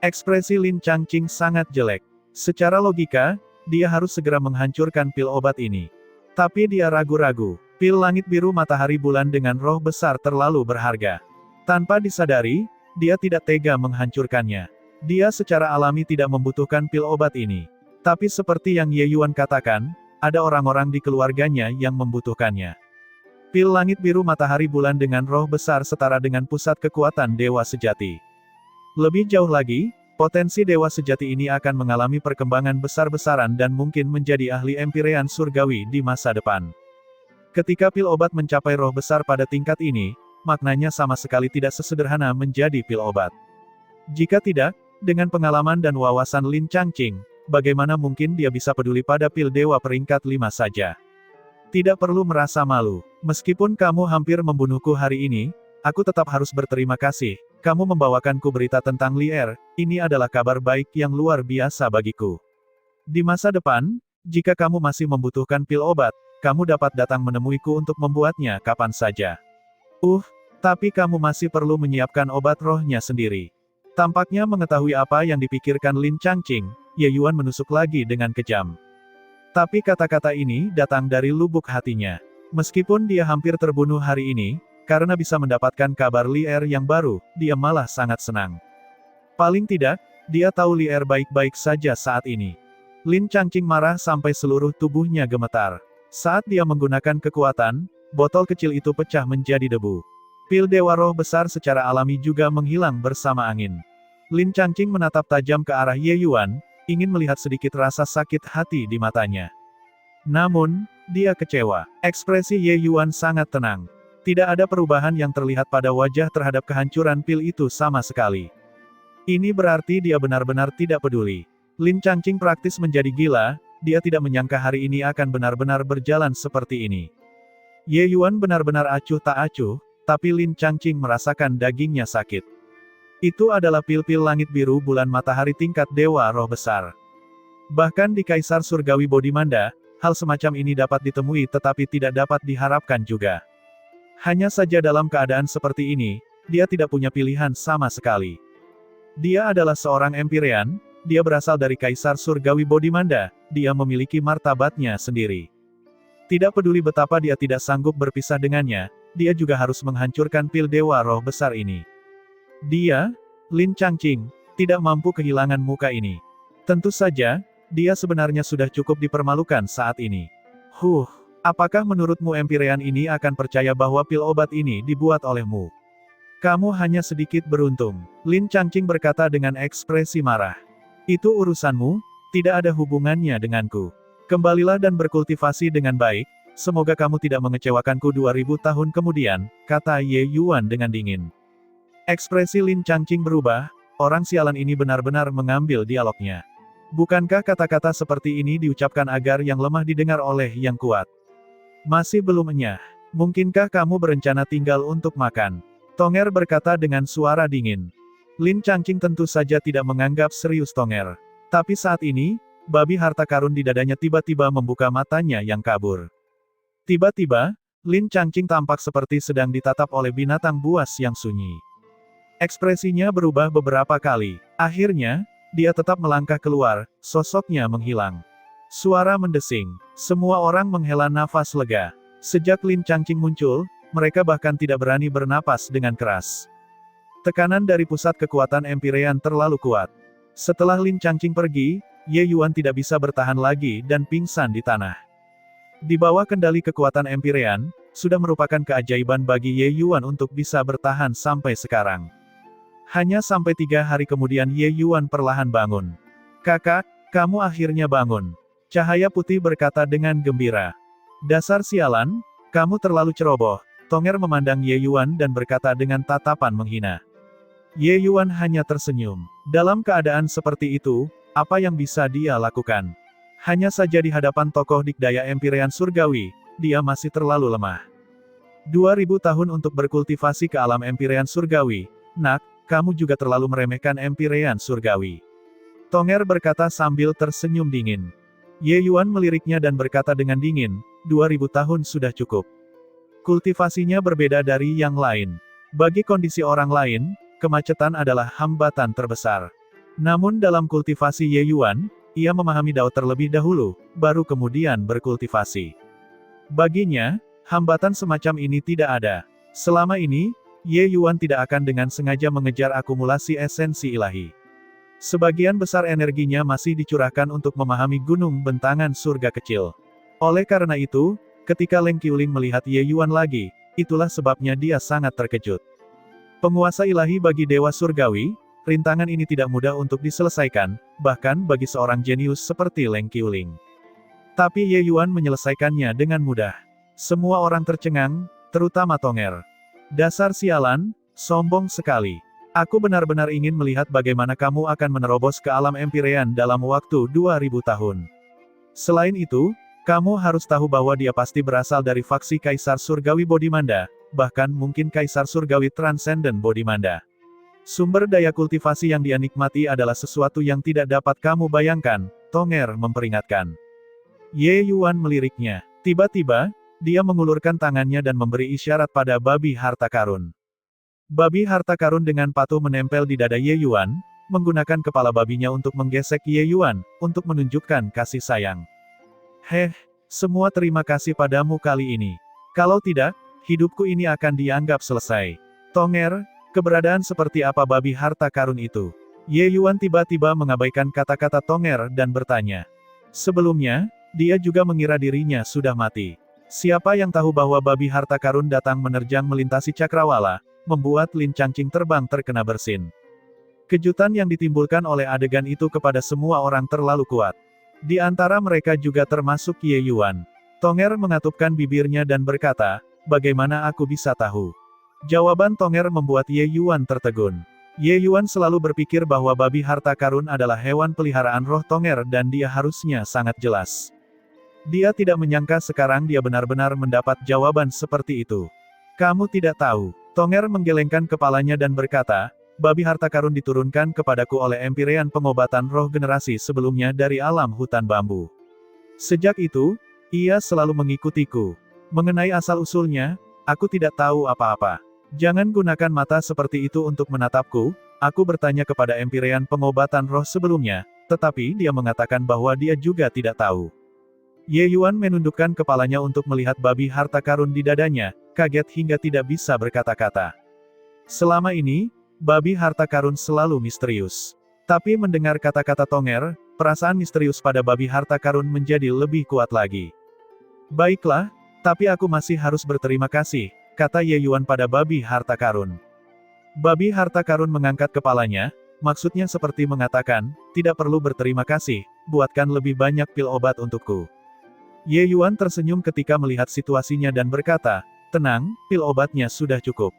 Ekspresi Lin Changqing sangat jelek. Secara logika, dia harus segera menghancurkan pil obat ini. Tapi dia ragu-ragu. Pil langit biru matahari bulan dengan roh besar terlalu berharga. Tanpa disadari, dia tidak tega menghancurkannya. Dia secara alami tidak membutuhkan pil obat ini. Tapi seperti yang Ye Yuan katakan, ada orang-orang di keluarganya yang membutuhkannya. Pil langit biru matahari bulan dengan roh besar setara dengan pusat kekuatan dewa sejati. Lebih jauh lagi, potensi dewa sejati ini akan mengalami perkembangan besar-besaran dan mungkin menjadi ahli Empyrean surgawi di masa depan. Ketika pil obat mencapai roh besar pada tingkat ini, maknanya sama sekali tidak sesederhana menjadi pil obat. Jika tidak, dengan pengalaman dan wawasan Lin Changqing, bagaimana mungkin dia bisa peduli pada pil dewa peringkat 5 saja? Tidak perlu merasa malu. Meskipun kamu hampir membunuhku hari ini, aku tetap harus berterima kasih. Kamu membawakanku berita tentang Lier, ini adalah kabar baik yang luar biasa bagiku. Di masa depan, jika kamu masih membutuhkan pil obat, kamu dapat datang menemuiku untuk membuatnya kapan saja. Tapi kamu masih perlu menyiapkan obat rohnya sendiri. Tampaknya mengetahui apa yang dipikirkan Lin Changqing, Ye Yuan menusuk lagi dengan kejam. Tapi kata-kata ini datang dari lubuk hatinya. Meskipun dia hampir terbunuh hari ini, karena bisa mendapatkan kabar Lier yang baru, dia malah sangat senang. Paling tidak, dia tahu Lier baik-baik saja saat ini. Lin Changqing marah sampai seluruh tubuhnya gemetar. Saat dia menggunakan kekuatan, botol kecil itu pecah menjadi debu. Pil Dewa Roh besar secara alami juga menghilang bersama angin. Lin Changqing menatap tajam ke arah Ye Yuan, ingin melihat sedikit rasa sakit hati di matanya. Namun, dia kecewa. Ekspresi Ye Yuan sangat tenang. Tidak ada perubahan yang terlihat pada wajah terhadap kehancuran pil itu sama sekali. Ini berarti dia benar-benar tidak peduli. Lin Changqing praktis menjadi gila, dia tidak menyangka hari ini akan benar-benar berjalan seperti ini. Ye Yuan benar-benar acuh tak acuh, tapi Lin Changqing merasakan dagingnya sakit. Itu adalah pil-pil langit biru bulan matahari tingkat dewa roh besar. Bahkan di Kaisar Surgawi Bodhimanda, hal semacam ini dapat ditemui tetapi tidak dapat diharapkan juga. Hanya saja dalam keadaan seperti ini, dia tidak punya pilihan sama sekali. Dia adalah seorang Empyrean, dia berasal dari Kaisar Surgawi Bodhimanda, dia memiliki martabatnya sendiri. Tidak peduli betapa dia tidak sanggup berpisah dengannya, dia juga harus menghancurkan pil dewa roh besar ini. Dia, Lin Changqing, tidak mampu kehilangan muka ini. Tentu saja, dia sebenarnya sudah cukup dipermalukan saat ini. Apakah menurutmu Empyrean ini akan percaya bahwa pil obat ini dibuat olehmu? Kamu hanya sedikit beruntung, Lin Changqing berkata dengan ekspresi marah. Itu urusanmu, tidak ada hubungannya denganku. Kembalilah dan berkultivasi dengan baik, semoga kamu tidak mengecewakanku 2000 tahun kemudian, kata Ye Yuan dengan dingin. Ekspresi Lin Changqing berubah, orang sialan ini benar-benar mengambil dialognya. Bukankah kata-kata seperti ini diucapkan agar yang lemah didengar oleh yang kuat? Masih belum enyah. Mungkinkah kamu berencana tinggal untuk makan? Tonger berkata dengan suara dingin. Lin Changqing tentu saja tidak menganggap serius Tonger. Tapi saat ini, babi harta karun di dadanya tiba-tiba membuka matanya yang kabur. Tiba-tiba, Lin Changqing tampak seperti sedang ditatap oleh binatang buas yang sunyi. Ekspresinya berubah beberapa kali. Akhirnya, dia tetap melangkah keluar, sosoknya menghilang. Suara mendesing. Semua orang menghela nafas lega. Sejak Lin Changqing muncul, mereka bahkan tidak berani bernapas dengan keras. Tekanan dari pusat kekuatan Empyrean terlalu kuat. Setelah Lin Changqing pergi, Ye Yuan tidak bisa bertahan lagi dan pingsan di tanah. Di bawah kendali kekuatan Empyrean, sudah merupakan keajaiban bagi Ye Yuan untuk bisa bertahan sampai sekarang. Hanya sampai 3 hari kemudian Ye Yuan perlahan bangun. Kakak, kamu akhirnya bangun. Cahaya putih berkata dengan gembira. Dasar sialan, kamu terlalu ceroboh. Tonger memandang Ye Yuan dan berkata dengan tatapan menghina. Ye Yuan hanya tersenyum. Dalam keadaan seperti itu, apa yang bisa dia lakukan? Hanya saja di hadapan tokoh dikdaya Empyrean Surgawi, dia masih terlalu lemah. 2000 tahun untuk berkultivasi ke alam Empyrean Surgawi, nak. Kamu juga terlalu meremehkan Empyrean Surgawi. Tonger berkata sambil tersenyum dingin. Ye Yuan meliriknya dan berkata dengan dingin, 2000 tahun sudah cukup. Kultivasinya berbeda dari yang lain. Bagi kondisi orang lain, kemacetan adalah hambatan terbesar. Namun dalam kultivasi Ye Yuan, ia memahami Dao terlebih dahulu, baru kemudian berkultivasi. Baginya, hambatan semacam ini tidak ada. Selama ini, Ye Yuan tidak akan dengan sengaja mengejar akumulasi esensi ilahi. Sebagian besar energinya masih dicurahkan untuk memahami gunung bentangan surga kecil. Oleh karena itu, ketika Leng Qiuling melihat Ye Yuan lagi, itulah sebabnya dia sangat terkejut. Penguasa ilahi bagi Dewa Surgawi, rintangan ini tidak mudah untuk diselesaikan, bahkan bagi seorang jenius seperti Leng Qiuling. Tapi Ye Yuan menyelesaikannya dengan mudah. Semua orang tercengang, terutama Tonger. Dasar sialan, sombong sekali. Aku benar-benar ingin melihat bagaimana kamu akan menerobos ke alam Empyrean dalam waktu 2000 tahun. Selain itu, kamu harus tahu bahwa dia pasti berasal dari faksi Kaisar Surgawi Bodhimanda, bahkan mungkin Kaisar Surgawi Transcendent Bodhimanda. Sumber daya kultivasi yang dia nikmati adalah sesuatu yang tidak dapat kamu bayangkan, Tonger memperingatkan. Ye Yuan meliriknya. Tiba-tiba, dia mengulurkan tangannya dan memberi isyarat pada babi harta karun. Babi harta karun dengan patuh menempel di dada Ye Yuan, menggunakan kepala babinya untuk menggesek Ye Yuan, untuk menunjukkan kasih sayang. Semua terima kasih padamu kali ini. Kalau tidak, hidupku ini akan dianggap selesai. Tonger, keberadaan seperti apa babi harta karun itu? Ye Yuan tiba-tiba mengabaikan kata-kata Tonger dan bertanya. Sebelumnya, dia juga mengira dirinya sudah mati. Siapa yang tahu bahwa babi harta karun datang menerjang melintasi cakrawala, membuat Lin Changqing terbang terkena bersin. Kejutan yang ditimbulkan oleh adegan itu kepada semua orang terlalu kuat. Di antara mereka juga termasuk Ye Yuan. Tonger mengatupkan bibirnya dan berkata, bagaimana aku bisa tahu? Jawaban Tonger membuat Ye Yuan tertegun. Ye Yuan selalu berpikir bahwa babi harta karun adalah hewan peliharaan roh Tonger dan dia harusnya sangat jelas. Dia tidak menyangka sekarang dia benar-benar mendapat jawaban seperti itu. Kamu tidak tahu. Tonger menggelengkan kepalanya dan berkata, babi harta karun diturunkan kepadaku oleh Empyrean pengobatan roh generasi sebelumnya dari alam hutan bambu. Sejak itu, ia selalu mengikutiku. Mengenai asal-usulnya, aku tidak tahu apa-apa. Jangan gunakan mata seperti itu untuk menatapku, aku bertanya kepada Empyrean pengobatan roh sebelumnya, tetapi dia mengatakan bahwa dia juga tidak tahu. Ye Yuan menundukkan kepalanya untuk melihat babi harta karun di dadanya, kaget hingga tidak bisa berkata-kata. Selama ini, babi harta karun selalu misterius. Tapi mendengar kata-kata Tonger, perasaan misterius pada babi harta karun menjadi lebih kuat lagi. Baiklah, tapi aku masih harus berterima kasih, kata Ye Yuan pada babi harta karun. Babi harta karun mengangkat kepalanya, maksudnya seperti mengatakan, tidak perlu berterima kasih, buatkan lebih banyak pil obat untukku. Ye Yuan tersenyum ketika melihat situasinya dan berkata, tenang, pil obatnya sudah cukup.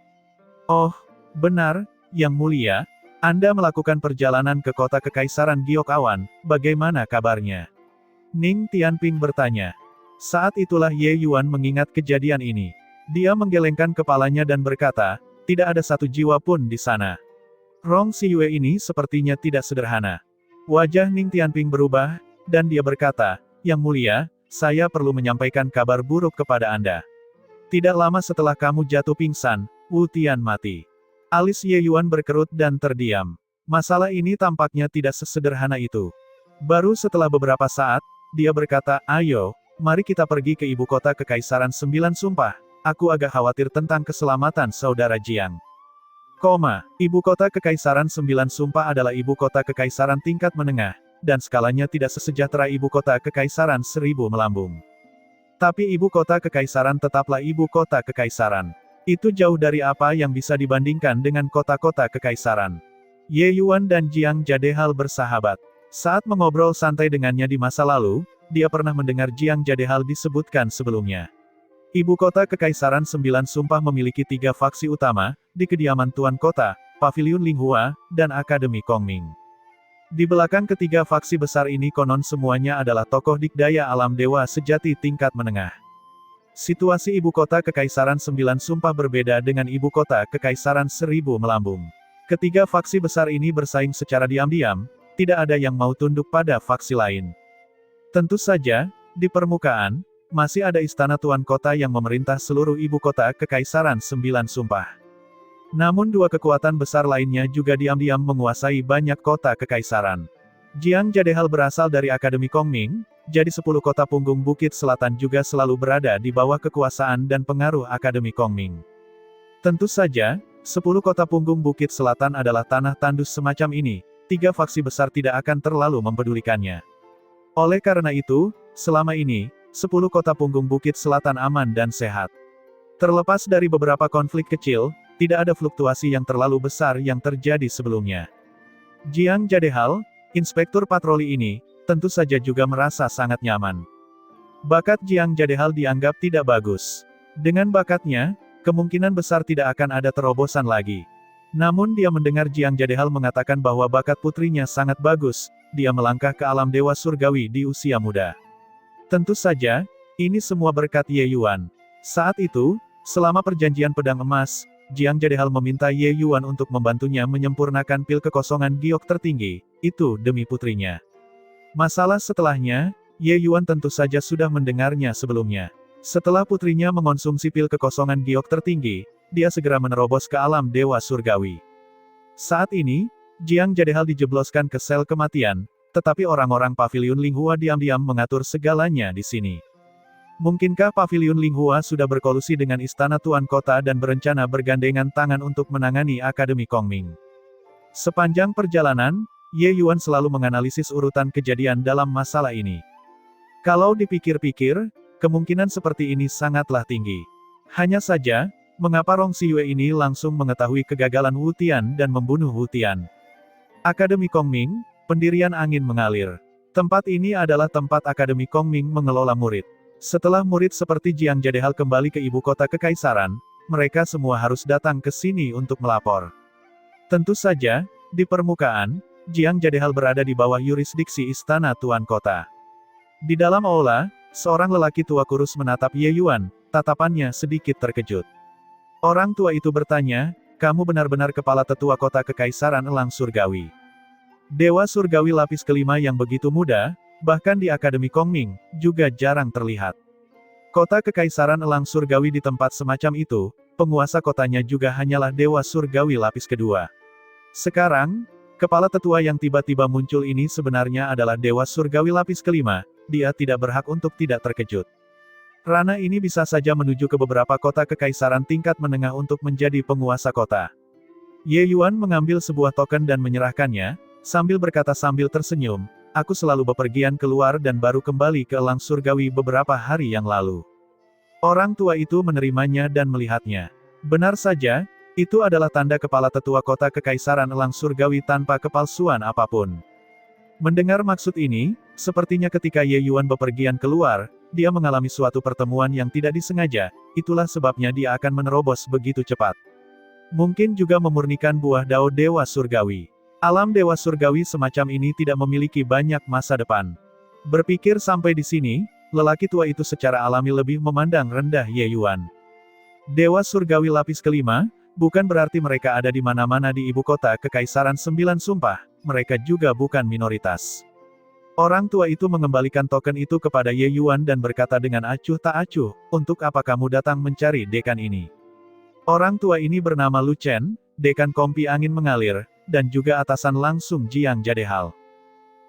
Oh, benar, Yang Mulia, Anda melakukan perjalanan ke kota Kekaisaran Giok Awan, bagaimana kabarnya? Ning Tianping bertanya. Saat itulah Ye Yuan mengingat kejadian ini. Dia menggelengkan kepalanya dan berkata, tidak ada satu jiwa pun di sana. Rong Siyue ini sepertinya tidak sederhana. Wajah Ning Tianping berubah, dan dia berkata, Yang Mulia, saya perlu menyampaikan kabar buruk kepada Anda. Tidak lama setelah kamu jatuh pingsan, Wu Tian mati. Alis Ye Yuan berkerut dan terdiam. Masalah ini tampaknya tidak sesederhana itu. Baru setelah beberapa saat, dia berkata, ayo, mari kita pergi ke ibu kota Kekaisaran Sembilan Sumpah. Aku agak khawatir tentang keselamatan saudara Jiang. Ibu kota Kekaisaran Sembilan Sumpah adalah ibu kota kekaisaran tingkat menengah, dan skalanya tidak sesejahtera ibu kota Kekaisaran Seribu Melambung. Tapi ibu kota kekaisaran tetaplah ibu kota kekaisaran. Itu jauh dari apa yang bisa dibandingkan dengan kota-kota kekaisaran. Ye Yuan dan Jiang Jadehal bersahabat. Saat mengobrol santai dengannya di masa lalu, dia pernah mendengar Jiang Jadehal disebutkan sebelumnya. Ibu kota Kekaisaran Sembilan Sumpah memiliki 3 faksi utama, di kediaman Tuan Kota, Paviliun Linghua, dan Akademi Kongming. Di belakang ketiga faksi besar ini konon semuanya adalah tokoh dikdaya alam dewa sejati tingkat menengah. Situasi ibu kota Kekaisaran Sembilan Sumpah berbeda dengan ibu kota Kekaisaran Seribu Melambung. Ketiga faksi besar ini bersaing secara diam-diam, tidak ada yang mau tunduk pada faksi lain. Tentu saja, di permukaan, masih ada istana Tuan Kota yang memerintah seluruh ibu kota Kekaisaran Sembilan Sumpah. Namun dua kekuatan besar lainnya juga diam-diam menguasai banyak kota kekaisaran. Jiang Jadehal berasal dari Akademi Kongming, jadi 10 kota punggung Bukit Selatan juga selalu berada di bawah kekuasaan dan pengaruh Akademi Kongming. Tentu saja, 10 kota punggung Bukit Selatan adalah tanah tandus semacam ini, 3 faksi besar tidak akan terlalu mempedulikannya. Oleh karena itu, selama ini, 10 kota punggung Bukit Selatan aman dan sehat. Terlepas dari beberapa konflik kecil, tidak ada fluktuasi yang terlalu besar yang terjadi sebelumnya. Jiang Jadehal, inspektur patroli ini, tentu saja juga merasa sangat nyaman. Bakat Jiang Jadehal dianggap tidak bagus. Dengan bakatnya, kemungkinan besar tidak akan ada terobosan lagi. Namun dia mendengar Jiang Jadehal mengatakan bahwa bakat putrinya sangat bagus, dia melangkah ke alam dewa surgawi di usia muda. Tentu saja, ini semua berkat Ye Yuan. Saat itu, selama perjanjian pedang emas, Jiang Jadehal meminta Ye Yuan untuk membantunya menyempurnakan pil kekosongan giok tertinggi, itu demi putrinya. Masalah setelahnya, Ye Yuan tentu saja sudah mendengarnya sebelumnya. Setelah putrinya mengonsumsi pil kekosongan giok tertinggi, dia segera menerobos ke alam dewa surgawi. Saat ini, Jiang Jadehal dijebloskan ke sel kematian, tetapi orang-orang Paviliun Linghua diam-diam mengatur segalanya di sini. Mungkinkah Paviliun Linghua sudah berkolusi dengan Istana Tuan Kota dan berencana bergandengan tangan untuk menangani Akademi Kongming? Sepanjang perjalanan, Ye Yuan selalu menganalisis urutan kejadian dalam masalah ini. Kalau dipikir-pikir, kemungkinan seperti ini sangatlah tinggi. Hanya saja, mengapa Rong Siyue ini langsung mengetahui kegagalan Wu Tian dan membunuh Wu Tian? Akademi Kongming, pendirian angin mengalir. Tempat ini adalah tempat Akademi Kongming mengelola murid. Setelah murid seperti Jiang Jadehal kembali ke ibu kota kekaisaran, mereka semua harus datang ke sini untuk melapor. Tentu saja, di permukaan, Jiang Jadehal berada di bawah yurisdiksi Istana Tuan Kota. Di dalam aula, seorang lelaki tua kurus menatap Ye Yuan, tatapannya sedikit terkejut. Orang tua itu bertanya, kamu benar-benar kepala tetua kota kekaisaran elang surgawi. Dewa surgawi lapis kelima yang begitu muda, bahkan di Akademi Kongming, juga jarang terlihat. Kota kekaisaran elang surgawi di tempat semacam itu, penguasa kotanya juga hanyalah dewa surgawi lapis kedua. Sekarang, kepala tetua yang tiba-tiba muncul ini sebenarnya adalah dewa surgawi lapis kelima, dia tidak berhak untuk tidak terkejut. Rana ini bisa saja menuju ke beberapa kota kekaisaran tingkat menengah untuk menjadi penguasa kota. Ye Yuan mengambil sebuah token dan menyerahkannya, sambil berkata sambil tersenyum, aku selalu bepergian keluar dan baru kembali ke elang surgawi beberapa hari yang lalu. Orang tua itu menerimanya dan melihatnya. Benar saja, itu adalah tanda kepala tetua kota kekaisaran elang surgawi tanpa kepalsuan apapun. Mendengar maksud ini, sepertinya ketika Ye Yuan bepergian keluar, dia mengalami suatu pertemuan yang tidak disengaja, itulah sebabnya dia akan menerobos begitu cepat. Mungkin juga memurnikan buah dao dewa surgawi. Alam dewa surgawi semacam ini tidak memiliki banyak masa depan. Berpikir sampai di sini, lelaki tua itu secara alami lebih memandang rendah Ye Yuan. Dewa surgawi lapis kelima, bukan berarti mereka ada di mana-mana di ibu kota kekaisaran sembilan sumpah, mereka juga bukan minoritas. Orang tua itu mengembalikan token itu kepada Ye Yuan dan berkata dengan acuh tak acuh, untuk apa kamu datang mencari dekan ini? Orang tua ini bernama Lu Chen, dekan kompi angin mengalir, dan juga atasan langsung Jiang Jadehal.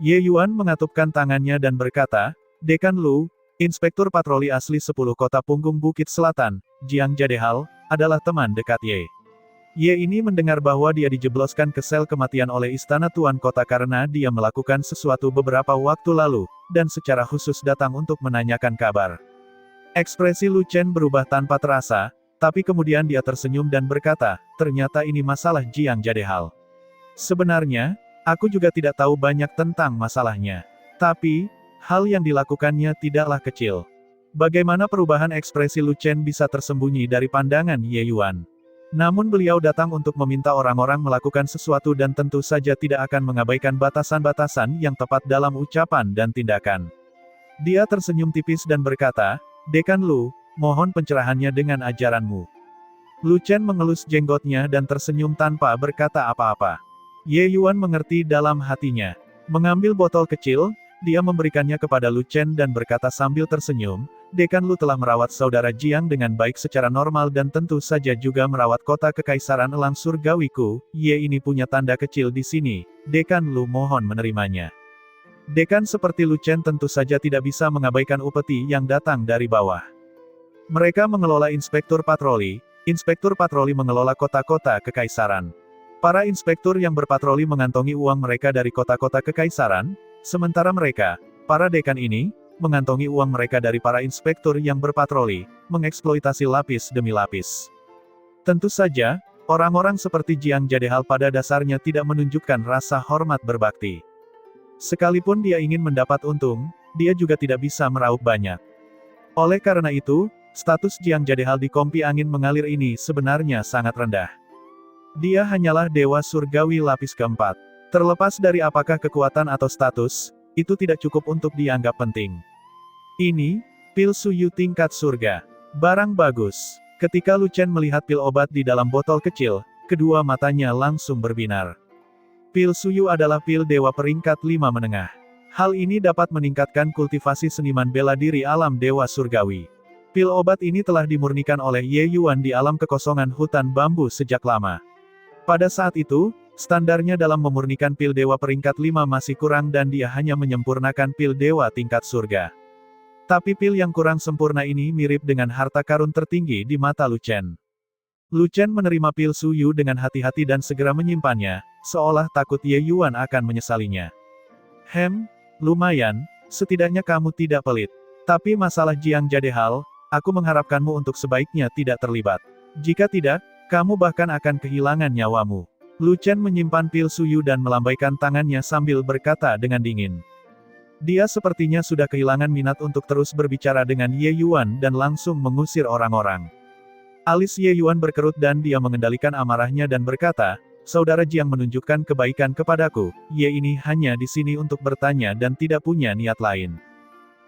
Ye Yuan mengatupkan tangannya dan berkata, Dekan Lu, Inspektur Patroli Asli 10 Kota Punggung Bukit Selatan, Jiang Jadehal, adalah teman dekat Ye. Ye ini mendengar bahwa dia dijebloskan ke sel kematian oleh Istana Tuan Kota karena dia melakukan sesuatu beberapa waktu lalu, dan secara khusus datang untuk menanyakan kabar. Ekspresi Lu Chen berubah tanpa terasa, tapi kemudian dia tersenyum dan berkata, ternyata ini masalah Jiang Jadehal. Sebenarnya, aku juga tidak tahu banyak tentang masalahnya. Tapi, hal yang dilakukannya tidaklah kecil. Bagaimana perubahan ekspresi Lu Chen bisa tersembunyi dari pandangan Ye Yuan? Namun beliau datang untuk meminta orang-orang melakukan sesuatu dan tentu saja tidak akan mengabaikan batasan-batasan yang tepat dalam ucapan dan tindakan. Dia tersenyum tipis dan berkata, Dekan Lu, mohon pencerahannya dengan ajaranmu. Lu Chen mengelus jenggotnya dan tersenyum tanpa berkata apa-apa. Ye Yuan mengerti dalam hatinya. Mengambil botol kecil, dia memberikannya kepada Lu Chen dan berkata sambil tersenyum, Dekan Lu telah merawat saudara Jiang dengan baik secara normal dan tentu saja juga merawat kota kekaisaran elang surgawiku, Ye ini punya tanda kecil di sini, Dekan Lu mohon menerimanya. Dekan seperti Lu Chen tentu saja tidak bisa mengabaikan upeti yang datang dari bawah. Mereka mengelola inspektur patroli mengelola kota-kota kekaisaran. Para inspektur yang berpatroli mengantongi uang mereka dari kota-kota kekaisaran, sementara mereka, para dekan ini, mengantongi uang mereka dari para inspektur yang berpatroli, mengeksploitasi lapis demi lapis. Tentu saja, orang-orang seperti Jiang Jadehal pada dasarnya tidak menunjukkan rasa hormat berbakti. Sekalipun dia ingin mendapat untung, dia juga tidak bisa meraup banyak. Oleh karena itu, status Jiang Jadehal di kompi angin mengalir ini sebenarnya sangat rendah. Dia hanyalah dewa surgawi lapis keempat. Terlepas dari apakah kekuatan atau status, itu tidak cukup untuk dianggap penting. Ini, pil suyu tingkat surga. Barang bagus. Ketika Lu Chen melihat pil obat di dalam botol kecil, kedua matanya langsung berbinar. Pil suyu adalah pil dewa peringkat 5 menengah. Hal ini dapat meningkatkan kultivasi seniman bela diri alam dewa surgawi. Pil obat ini telah dimurnikan oleh Ye Yuan di alam kekosongan hutan bambu sejak lama. Pada saat itu, standarnya dalam memurnikan pil dewa peringkat 5 masih kurang dan dia hanya menyempurnakan pil dewa tingkat surga. Tapi pil yang kurang sempurna ini mirip dengan harta karun tertinggi di mata Lu Chen. Lu Chen menerima pil suyu dengan hati-hati dan segera menyimpannya, seolah takut Ye Yuan akan menyesalinya. Lumayan, setidaknya kamu tidak pelit. Tapi masalah Jiang Jadehal, aku mengharapkanmu untuk sebaiknya tidak terlibat. Jika tidak, kamu bahkan akan kehilangan nyawamu. Lu Chen menyimpan pil suyu dan melambaikan tangannya sambil berkata dengan dingin. Dia sepertinya sudah kehilangan minat untuk terus berbicara dengan Ye Yuan dan langsung mengusir orang-orang. Alis Ye Yuan berkerut dan dia mengendalikan amarahnya dan berkata, Saudara Jiang menunjukkan kebaikan kepadaku, Ye ini hanya di sini untuk bertanya dan tidak punya niat lain.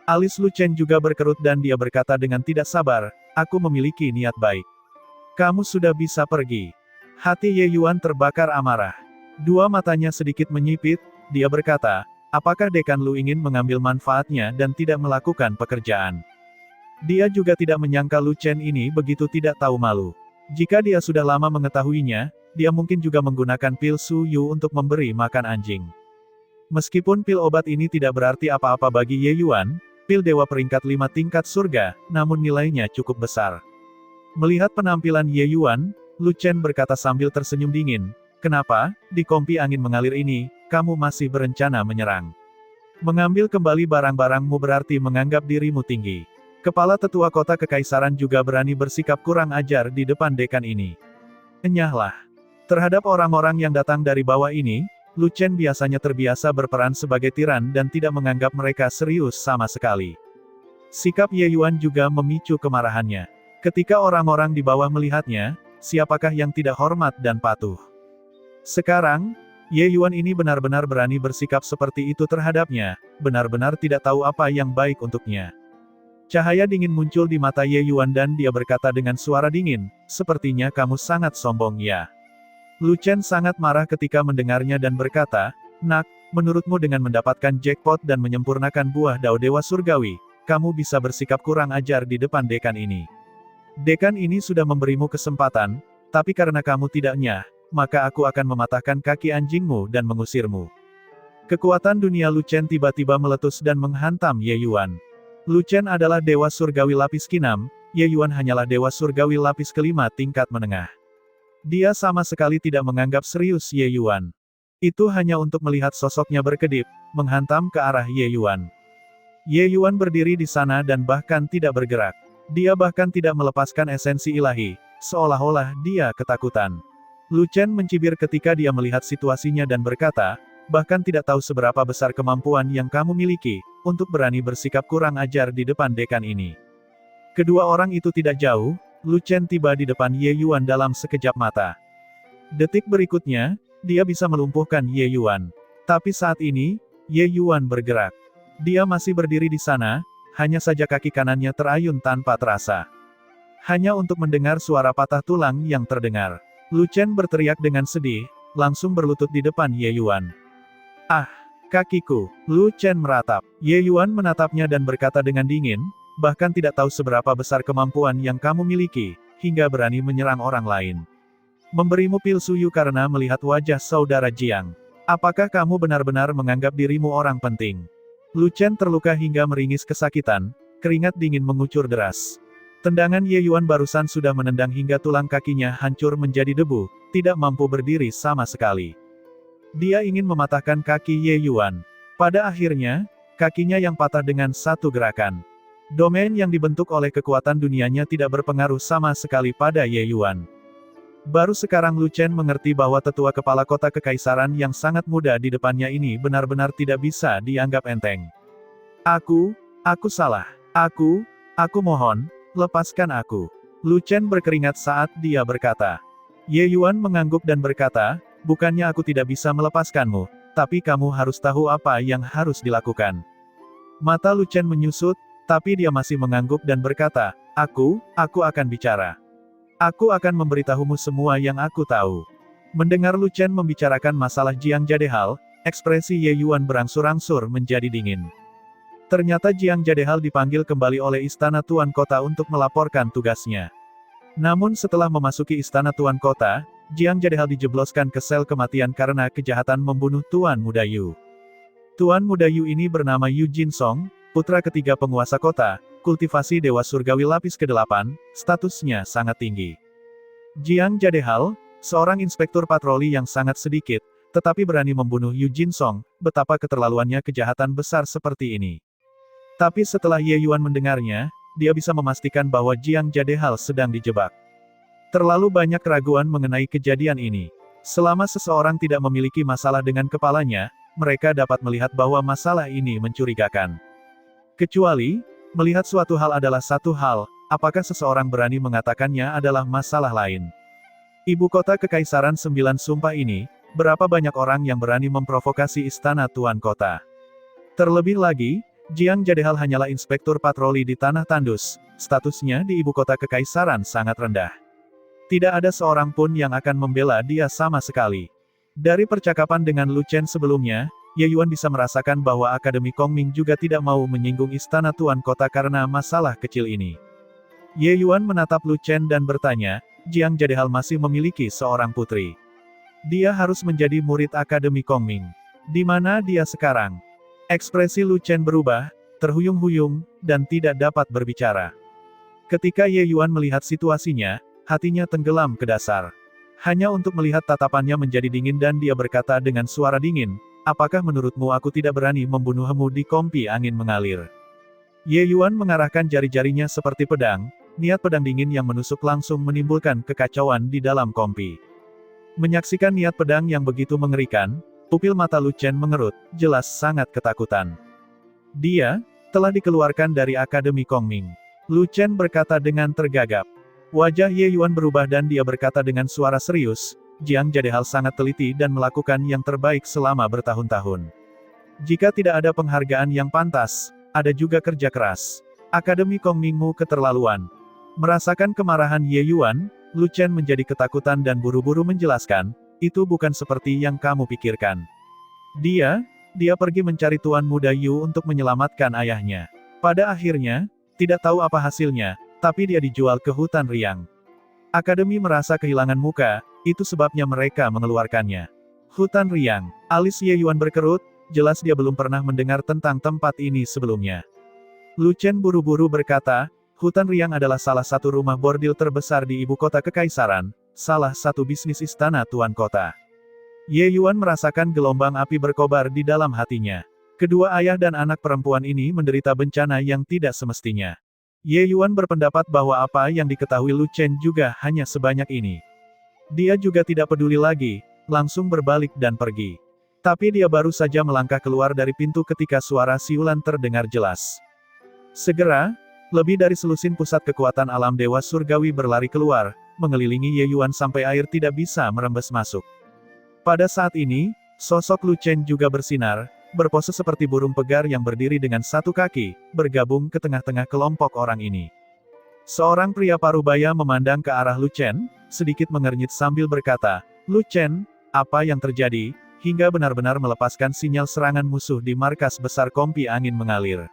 Alis Lu Chen juga berkerut dan dia berkata dengan tidak sabar, aku memiliki niat baik. Kamu sudah bisa pergi. Hati Ye Yuan terbakar amarah. Dua matanya sedikit menyipit, dia berkata, apakah Dekan Lu ingin mengambil manfaatnya dan tidak melakukan pekerjaan? Dia juga tidak menyangka Lu Chen ini begitu tidak tahu malu. Jika dia sudah lama mengetahuinya, dia mungkin juga menggunakan pil Su Yu untuk memberi makan anjing. Meskipun pil obat ini tidak berarti apa-apa bagi Ye Yuan, pil dewa peringkat 5 tingkat surga, namun nilainya cukup besar. Melihat penampilan Ye Yuan, Lu Chen berkata sambil tersenyum dingin, kenapa, di kompi angin mengalir ini, kamu masih berencana menyerang? Mengambil kembali barang-barangmu berarti menganggap dirimu tinggi. Kepala tetua kota kekaisaran juga berani bersikap kurang ajar di depan dekan ini. Enyahlah. Terhadap orang-orang yang datang dari bawah ini, Lu Chen biasanya terbiasa berperan sebagai tiran dan tidak menganggap mereka serius sama sekali. Sikap Ye Yuan juga memicu kemarahannya. Ketika orang-orang di bawah melihatnya, siapakah yang tidak hormat dan patuh? Sekarang, Ye Yuan ini benar-benar berani bersikap seperti itu terhadapnya, benar-benar tidak tahu apa yang baik untuknya. Cahaya dingin muncul di mata Ye Yuan dan dia berkata dengan suara dingin, sepertinya kamu sangat sombong ya. Lu Chen sangat marah ketika mendengarnya dan berkata, nak, menurutmu dengan mendapatkan jackpot dan menyempurnakan buah dao dewa surgawi, kamu bisa bersikap kurang ajar di depan dekan ini. Dekan ini sudah memberimu kesempatan, tapi karena kamu tidak nyah, maka aku akan mematahkan kaki anjingmu dan mengusirmu. Kekuatan dunia Lu Chen tiba-tiba meletus dan menghantam Ye Yuan. Lu Chen adalah dewa surgawi lapis ke-6, Ye Yuan hanyalah dewa surgawi lapis ke-5 tingkat menengah. Dia sama sekali tidak menganggap serius Ye Yuan. Itu hanya untuk melihat sosoknya berkedip, menghantam ke arah Ye Yuan. Ye Yuan berdiri di sana dan bahkan tidak bergerak. Dia bahkan tidak melepaskan esensi ilahi, seolah-olah dia ketakutan. Lu Chen mencibir ketika dia melihat situasinya dan berkata, bahkan tidak tahu seberapa besar kemampuan yang kamu miliki, untuk berani bersikap kurang ajar di depan dekan ini. Kedua orang itu tidak jauh, Lu Chen tiba di depan Ye Yuan dalam sekejap mata. Detik berikutnya, dia bisa melumpuhkan Ye Yuan. Tapi saat ini, Ye Yuan bergerak. Dia masih berdiri di sana, hanya saja kaki kanannya terayun tanpa terasa. Hanya untuk mendengar suara patah tulang yang terdengar. Lu Chen berteriak dengan sedih, langsung berlutut di depan Ye Yuan. Ah, kakiku, Lu Chen meratap. Ye Yuan menatapnya dan berkata dengan dingin, bahkan tidak tahu seberapa besar kemampuan yang kamu miliki, hingga berani menyerang orang lain. Memberimu pil suyu karena melihat wajah saudara Jiang. Apakah kamu benar-benar menganggap dirimu orang penting? Lu Chen terluka hingga meringis kesakitan, keringat dingin mengucur deras. Tendangan Ye Yuan barusan sudah menendang hingga tulang kakinya hancur menjadi debu, tidak mampu berdiri sama sekali. Dia ingin mematahkan kaki Ye Yuan. Pada akhirnya, kakinya yang patah dengan satu gerakan. Domain yang dibentuk oleh kekuatan dunianya tidak berpengaruh sama sekali pada Ye Yuan. Baru sekarang Lu Chen mengerti bahwa tetua kepala kota kekaisaran yang sangat muda di depannya ini benar-benar tidak bisa dianggap enteng. Aku salah. Aku mohon, lepaskan aku. Lu Chen berkeringat saat dia berkata. Ye Yuan mengangguk dan berkata, bukannya aku tidak bisa melepaskanmu, tapi kamu harus tahu apa yang harus dilakukan. Mata Lu Chen menyusut, tapi dia masih mengangguk dan berkata, aku akan bicara. Aku akan memberitahumu semua yang aku tahu. Mendengar Lu Chen membicarakan masalah Jiang Jadehal, ekspresi Ye Yuan berangsur-angsur menjadi dingin. Ternyata Jiang Jadehal dipanggil kembali oleh Istana Tuan Kota untuk melaporkan tugasnya. Namun setelah memasuki Istana Tuan Kota, Jiang Jadehal dijebloskan ke sel kematian karena kejahatan membunuh Tuan Muda Yu. Tuan Muda Yu ini bernama Yu Jinsong, putra ketiga penguasa kota, kultivasi Dewa Surgawi lapis ke-8, statusnya sangat tinggi. Jiang Jadehal, seorang inspektur patroli yang sangat sedikit, tetapi berani membunuh Yu Jinsong, betapa keterlaluannya kejahatan besar seperti ini. Tapi setelah Ye Yuan mendengarnya, dia bisa memastikan bahwa Jiang Jadehal sedang dijebak. Terlalu banyak keraguan mengenai kejadian ini. Selama seseorang tidak memiliki masalah dengan kepalanya, mereka dapat melihat bahwa masalah ini mencurigakan. Kecuali, melihat suatu hal adalah satu hal, apakah seseorang berani mengatakannya adalah masalah lain. Ibu kota kekaisaran 9 sumpah ini, berapa banyak orang yang berani memprovokasi istana tuan kota. Terlebih lagi, Jiang Jadehal hanyalah inspektur patroli di Tanah Tandus, statusnya di ibu kota kekaisaran sangat rendah. Tidak ada seorang pun yang akan membela dia sama sekali. Dari percakapan dengan Lu Chen sebelumnya, Ye Yuan bisa merasakan bahwa Akademi Kongming juga tidak mau menyinggung istana Tuan Kota karena masalah kecil ini. Ye Yuan menatap Lu Chen dan bertanya, Jiang Jadehal masih memiliki seorang putri. Dia harus menjadi murid Akademi Kongming. Di mana dia sekarang? Ekspresi Lu Chen berubah, terhuyung-huyung, dan tidak dapat berbicara. Ketika Ye Yuan melihat situasinya, hatinya tenggelam ke dasar. Hanya untuk melihat tatapannya menjadi dingin dan dia berkata dengan suara dingin, apakah menurutmu aku tidak berani membunuhmu di kompi angin mengalir? Ye Yuan mengarahkan jari-jarinya seperti pedang, niat pedang dingin yang menusuk langsung menimbulkan kekacauan di dalam kompi. Menyaksikan niat pedang yang begitu mengerikan, pupil mata Lu Chen mengerut, jelas sangat ketakutan. Dia telah dikeluarkan dari Akademi Kongming. Lu Chen berkata dengan tergagap. Wajah Ye Yuan berubah dan dia berkata dengan suara serius, Jiang Jadehal sangat teliti dan melakukan yang terbaik selama bertahun-tahun. Jika tidak ada penghargaan yang pantas, ada juga kerja keras. Akademi Kongmingmu keterlaluan. Merasakan kemarahan Ye Yuan, Lu Chen menjadi ketakutan dan buru-buru menjelaskan, itu bukan seperti yang kamu pikirkan. Dia pergi mencari Tuan Muda Yu untuk menyelamatkan ayahnya. Pada akhirnya, tidak tahu apa hasilnya, tapi dia dijual ke hutan Riang. Akademi merasa kehilangan muka, itu sebabnya mereka mengeluarkannya. Hutan Riang. Alis Ye Yuan berkerut, jelas dia belum pernah mendengar tentang tempat ini sebelumnya. Lu Chen buru-buru berkata, Hutan Riang adalah salah satu rumah bordil terbesar di ibu kota kekaisaran, salah satu bisnis istana Tuan Kota. Ye Yuan merasakan gelombang api berkobar di dalam hatinya. Kedua ayah dan anak perempuan ini menderita bencana yang tidak semestinya. Ye Yuan berpendapat bahwa apa yang diketahui Lu Chen juga hanya sebanyak ini. Dia juga tidak peduli lagi, langsung berbalik dan pergi. Tapi dia baru saja melangkah keluar dari pintu ketika suara siulan terdengar jelas. Segera, lebih dari selusin pusat kekuatan alam Dewa Surgawi berlari keluar, mengelilingi Ye Yuan sampai air tidak bisa merembes masuk. Pada saat ini, sosok Lu Chen juga bersinar, berpose seperti burung pegar yang berdiri dengan satu kaki, bergabung ke tengah-tengah kelompok orang ini. Seorang pria parubaya memandang ke arah Lu Chen, sedikit mengernyit sambil berkata, Lu Chen, apa yang terjadi, hingga benar-benar melepaskan sinyal serangan musuh di markas besar kompi angin mengalir.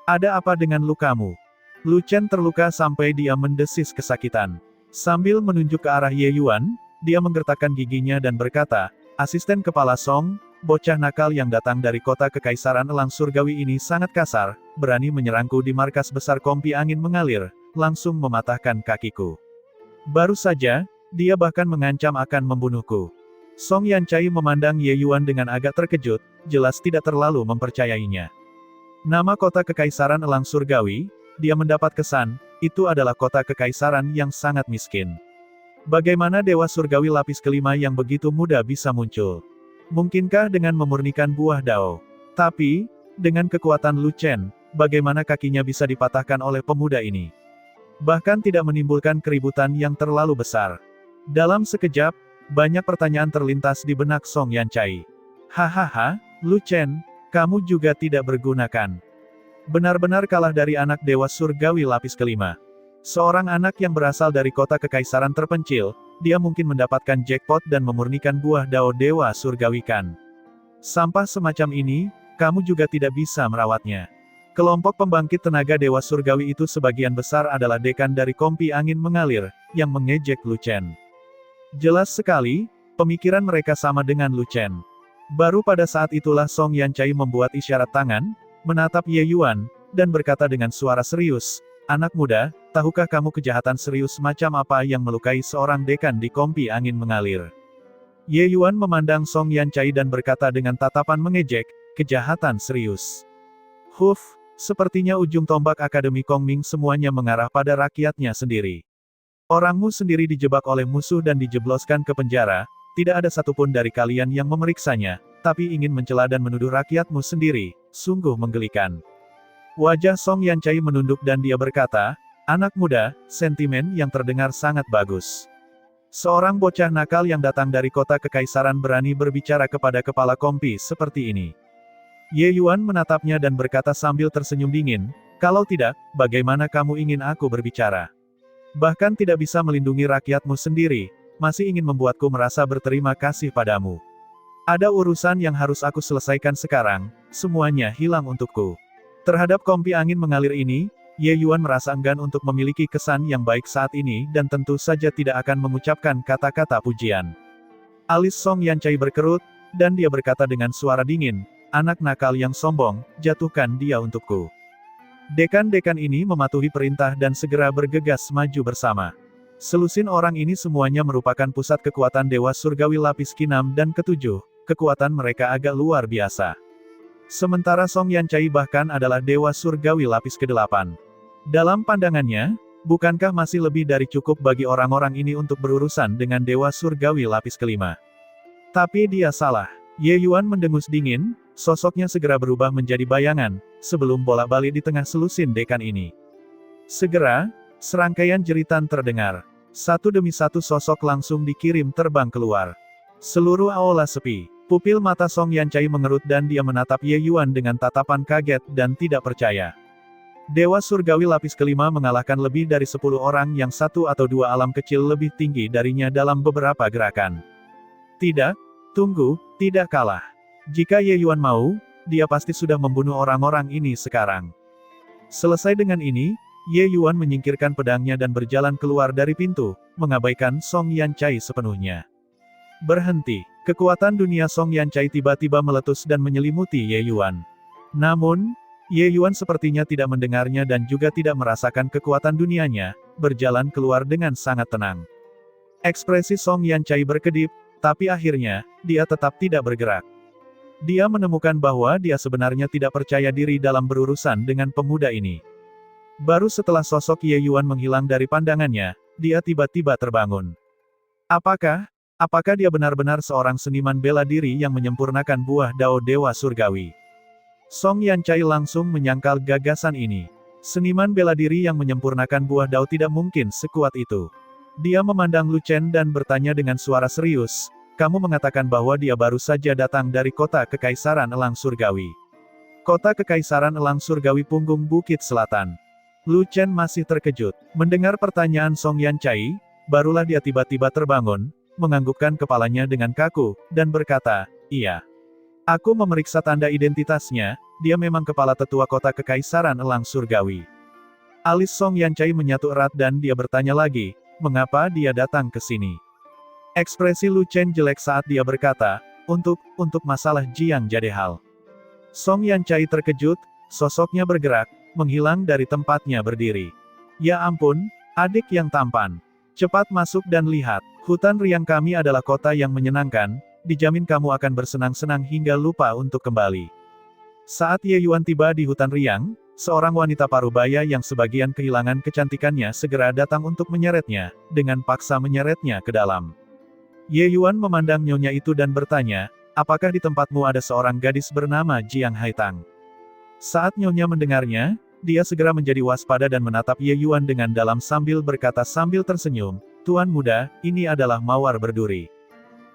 Ada apa dengan lukamu? Lu Chen terluka sampai dia mendesis kesakitan. Sambil menunjuk ke arah Ye Yuan, dia menggertakkan giginya dan berkata, asisten kepala Song, bocah nakal yang datang dari kota kekaisaran elang surgawi ini sangat kasar, berani menyerangku di markas besar kompi angin mengalir, langsung mematahkan kakiku. Baru saja, dia bahkan mengancam akan membunuhku. Song Yancai memandang Ye Yuan dengan agak terkejut, jelas tidak terlalu mempercayainya. Nama kota kekaisaran elang surgawi, dia mendapat kesan, itu adalah kota kekaisaran yang sangat miskin. Bagaimana Dewa Surgawi lapis kelima yang begitu mudah bisa muncul? Mungkinkah dengan memurnikan buah dao? Tapi, dengan kekuatan Lu Chen, bagaimana kakinya bisa dipatahkan oleh pemuda ini? Bahkan tidak menimbulkan keributan yang terlalu besar. Dalam sekejap, banyak pertanyaan terlintas di benak Song Yancai. Hahaha, Lu Chen, kamu juga tidak bergunakan. Benar-benar kalah dari anak Dewa Surgawi lapis kelima. Seorang anak yang berasal dari kota kekaisaran terpencil, dia mungkin mendapatkan jackpot dan memurnikan buah dao Dewa Surgawi kan. Sampah semacam ini, kamu juga tidak bisa merawatnya. Kelompok pembangkit tenaga Dewa Surgawi itu sebagian besar adalah dekan dari kompi angin mengalir, yang mengejek Lu Chen. Jelas sekali, pemikiran mereka sama dengan Lu Chen. Baru pada saat itulah Song Yancai membuat isyarat tangan, menatap Ye Yuan, dan berkata dengan suara serius, anak muda, tahukah kamu kejahatan serius macam apa yang melukai seorang dekan di kompi angin mengalir? Ye Yuan memandang Song Yancai dan berkata dengan tatapan mengejek, kejahatan serius. Sepertinya ujung tombak Akademi Kongming semuanya mengarah pada rakyatnya sendiri. Orangmu sendiri dijebak oleh musuh dan dijebloskan ke penjara, tidak ada satupun dari kalian yang memeriksanya, tapi ingin mencela dan menuduh rakyatmu sendiri, sungguh menggelikan. Wajah Song Yancai menunduk dan dia berkata, anak muda, sentimen yang terdengar sangat bagus. Seorang bocah nakal yang datang dari kota kekaisaran berani berbicara kepada kepala kompi seperti ini. Ye Yuan menatapnya dan berkata sambil tersenyum dingin, kalau tidak, bagaimana kamu ingin aku berbicara? Bahkan tidak bisa melindungi rakyatmu sendiri, masih ingin membuatku merasa berterima kasih padamu. Ada urusan yang harus aku selesaikan sekarang, semuanya hilang untukku. Terhadap kompi angin mengalir ini, Ye Yuan merasa enggan untuk memiliki kesan yang baik saat ini dan tentu saja tidak akan mengucapkan kata-kata pujian. Alis Song Yancai berkerut, dan dia berkata dengan suara dingin, "Anak nakal yang sombong, jatuhkan dia untukku." Dekan-dekan ini mematuhi perintah dan segera bergegas maju bersama. Selusin orang ini semuanya merupakan pusat kekuatan Dewa Surgawi lapis ke-6 dan ke-7, kekuatan mereka agak luar biasa. Sementara Song Yancai bahkan adalah Dewa Surgawi lapis ke-8. Dalam pandangannya, bukankah masih lebih dari cukup bagi orang-orang ini untuk berurusan dengan Dewa Surgawi lapis ke-5? Tapi dia salah. Ye Yuan mendengus dingin, sosoknya segera berubah menjadi bayangan, sebelum bolak-balik di tengah selusin dekan ini. Segera, serangkaian jeritan terdengar. Satu demi satu sosok langsung dikirim terbang keluar. Seluruh aula sepi. Pupil mata Song Yancai mengerut dan dia menatap Ye Yuan dengan tatapan kaget dan tidak percaya. Dewa Surgawi lapis ke-5 mengalahkan lebih dari 10 orang yang satu atau dua alam kecil lebih tinggi darinya dalam beberapa gerakan. Tidak, tunggu, tidak kalah. Jika Ye Yuan mau, dia pasti sudah membunuh orang-orang ini sekarang. Selesai dengan ini, Ye Yuan menyingkirkan pedangnya dan berjalan keluar dari pintu, mengabaikan Song Yancai sepenuhnya. Berhenti. Kekuatan dunia Song Yancai tiba-tiba meletus dan menyelimuti Ye Yuan. Namun, Ye Yuan sepertinya tidak mendengarnya dan juga tidak merasakan kekuatan dunianya, berjalan keluar dengan sangat tenang. Ekspresi Song Yancai berkedip, tapi akhirnya, dia tetap tidak bergerak. Dia menemukan bahwa dia sebenarnya tidak percaya diri dalam berurusan dengan pemuda ini. Baru setelah sosok Ye Yuan menghilang dari pandangannya, dia tiba-tiba terbangun. Apakah dia benar-benar seorang seniman bela diri yang menyempurnakan buah Dao Dewa Surgawi? Song Yancai langsung menyangkal gagasan ini. Seniman bela diri yang menyempurnakan buah Dao tidak mungkin sekuat itu. Dia memandang Lu Chen dan bertanya dengan suara serius, "Kamu mengatakan bahwa dia baru saja datang dari kota Kekaisaran Elang Surgawi." Kota Kekaisaran Elang Surgawi Punggung Bukit Selatan. Lu Chen masih terkejut. Mendengar pertanyaan Song Yancai, barulah dia tiba-tiba terbangun, menganggukkan kepalanya dengan kaku, dan berkata, "Iya. Aku memeriksa tanda identitasnya, dia memang kepala tetua kota Kekaisaran Elang Surgawi." Alis Song Yancai menyatu erat dan dia bertanya lagi, "Mengapa dia datang ke sini?" Ekspresi Lu Chen jelek saat dia berkata, untuk masalah Jiang Jadehal." Song Yancai terkejut, sosoknya bergerak, menghilang dari tempatnya berdiri. "Ya ampun, adik yang tampan. Cepat masuk dan lihat, hutan riang kami adalah kota yang menyenangkan, dijamin kamu akan bersenang-senang hingga lupa untuk kembali." Saat Ye Yuan tiba di hutan riang, seorang wanita parubaya yang sebagian kehilangan kecantikannya segera datang untuk menyeretnya, dengan paksa menyeretnya ke dalam. Ye Yuan memandang nyonya itu dan bertanya, "Apakah di tempatmu ada seorang gadis bernama Jiang Haitang?" Saat nyonya mendengarnya, dia segera menjadi waspada dan menatap Ye Yuan dengan dalam sambil berkata sambil tersenyum, "Tuan muda, ini adalah mawar berduri."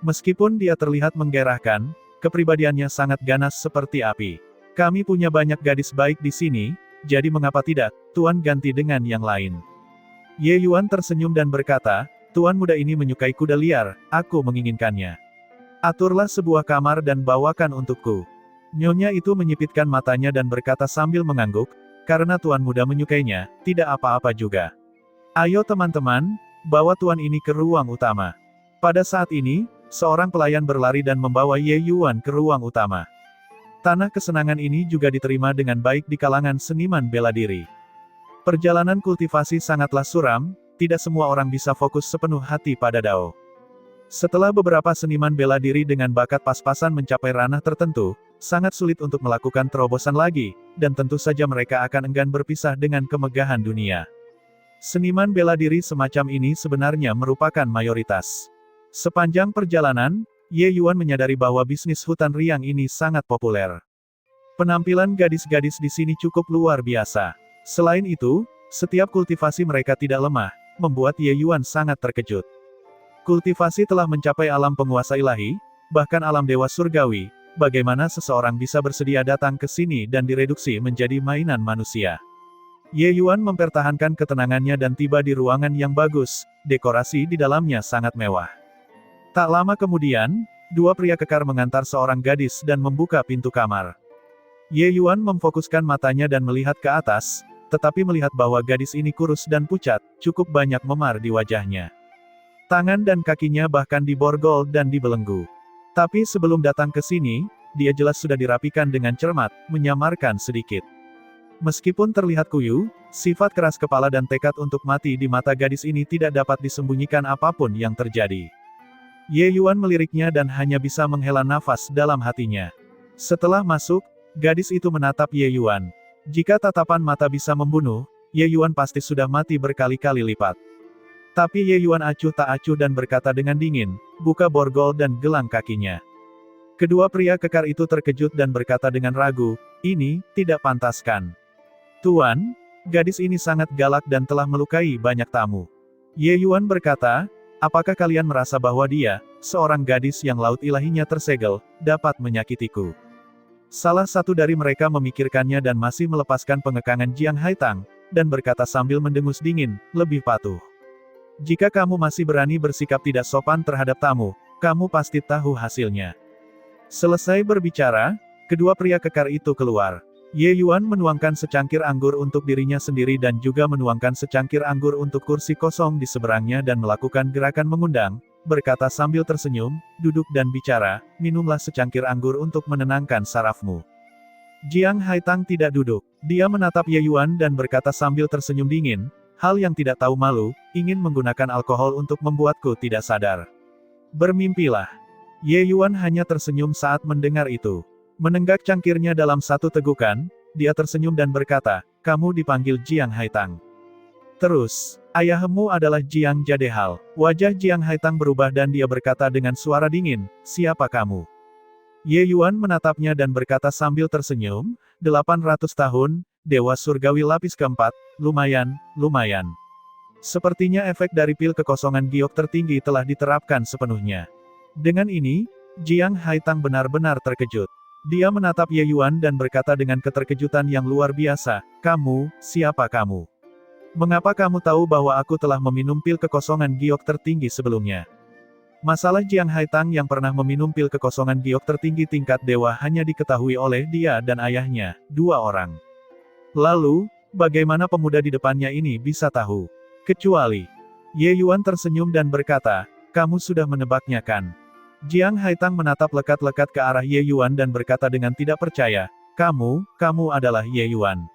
Meskipun dia terlihat menggairahkan, kepribadiannya sangat ganas seperti api. "Kami punya banyak gadis baik di sini, jadi mengapa tidak, Tuan ganti dengan yang lain?" Ye Yuan tersenyum dan berkata, "Tuan muda ini menyukai kuda liar, aku menginginkannya. Aturlah sebuah kamar dan bawakan untukku." Nyonya itu menyipitkan matanya dan berkata sambil mengangguk, "Karena tuan muda menyukainya, tidak apa-apa juga. Ayo teman-teman, bawa tuan ini ke ruang utama." Pada saat ini, seorang pelayan berlari dan membawa Ye Yuan ke ruang utama. Tanah kesenangan ini juga diterima dengan baik di kalangan seniman bela diri. Perjalanan kultivasi sangatlah suram, tidak semua orang bisa fokus sepenuh hati pada Dao. Setelah beberapa seniman bela diri dengan bakat pas-pasan mencapai ranah tertentu, sangat sulit untuk melakukan terobosan lagi, dan tentu saja mereka akan enggan berpisah dengan kemegahan dunia. Seniman bela diri semacam ini sebenarnya merupakan mayoritas. Sepanjang perjalanan, Ye Yuan menyadari bahwa bisnis hutan riang ini sangat populer. Penampilan gadis-gadis di sini cukup luar biasa. Selain itu, setiap kultivasi mereka tidak lemah, membuat Ye Yuan sangat terkejut. Kultivasi telah mencapai alam penguasa ilahi, bahkan alam dewa surgawi, bagaimana seseorang bisa bersedia datang ke sini dan direduksi menjadi mainan manusia? Ye Yuan mempertahankan ketenangannya dan tiba di ruangan yang bagus, dekorasi di dalamnya sangat mewah. Tak lama kemudian, dua pria kekar mengantar seorang gadis dan membuka pintu kamar. Ye Yuan memfokuskan matanya dan melihat ke atas, tetapi melihat bahwa gadis ini kurus dan pucat, cukup banyak memar di wajahnya. Tangan dan kakinya bahkan diborgol dan dibelenggu. Tapi sebelum datang ke sini, dia jelas sudah dirapikan dengan cermat, menyamarkan sedikit. Meskipun terlihat kuyu, sifat keras kepala dan tekad untuk mati di mata gadis ini tidak dapat disembunyikan apapun yang terjadi. Ye Yuan meliriknya dan hanya bisa menghela nafas dalam hatinya. Setelah masuk, gadis itu menatap Ye Yuan. Jika tatapan mata bisa membunuh, Ye Yuan pasti sudah mati berkali-kali lipat. Tapi Ye Yuan acuh tak acuh dan berkata dengan dingin, buka borgol dan gelang kakinya. Kedua pria kekar itu terkejut dan berkata dengan ragu, ini tidak pantaskan. Tuan, gadis ini sangat galak dan telah melukai banyak tamu. Ye Yuan berkata, apakah kalian merasa bahwa dia, seorang gadis yang laut ilahinya tersegel, dapat menyakitiku? Salah satu dari mereka memikirkannya dan masih melepaskan pengekangan Jiang Haitang, dan berkata sambil mendengus dingin, lebih patuh. Jika kamu masih berani bersikap tidak sopan terhadap tamu, kamu pasti tahu hasilnya. Selesai berbicara, kedua pria kekar itu keluar. Ye Yuan menuangkan secangkir anggur untuk dirinya sendiri dan juga menuangkan secangkir anggur untuk kursi kosong di seberangnya dan melakukan gerakan mengundang, berkata sambil tersenyum, duduk dan bicara, minumlah secangkir anggur untuk menenangkan sarafmu. Jiang Haitang tidak duduk. Dia menatap Ye Yuan dan berkata sambil tersenyum dingin, hal yang tidak tahu malu, ingin menggunakan alkohol untuk membuatku tidak sadar. Bermimpilah. Ye Yuan hanya tersenyum saat mendengar itu. Menenggak cangkirnya dalam satu tegukan, dia tersenyum dan berkata, kamu dipanggil Jiang Haitang. Terus, ayahmu adalah Jiang Jadehal. Wajah Jiang Haitang berubah dan dia berkata dengan suara dingin, siapa kamu? Ye Yuan menatapnya dan berkata sambil tersenyum, 800 tahun, Dewa Surgawi lapis keempat, lumayan. Sepertinya efek dari pil kekosongan giok tertinggi telah diterapkan sepenuhnya. Dengan ini, Jiang Haitang benar-benar terkejut. Dia menatap Ye Yuan dan berkata dengan keterkejutan yang luar biasa, kamu, siapa kamu? Mengapa kamu tahu bahwa aku telah meminum pil kekosongan giok tertinggi sebelumnya? Masalah Jiang Haitang yang pernah meminum pil kekosongan giok tertinggi tingkat dewa hanya diketahui oleh dia dan ayahnya, dua orang. Lalu, bagaimana pemuda di depannya ini bisa tahu? Kecuali, Ye Yuan tersenyum dan berkata, kamu sudah menebaknya kan? Jiang Haitang menatap lekat-lekat ke arah Ye Yuan dan berkata dengan tidak percaya, kamu adalah Ye Yuan.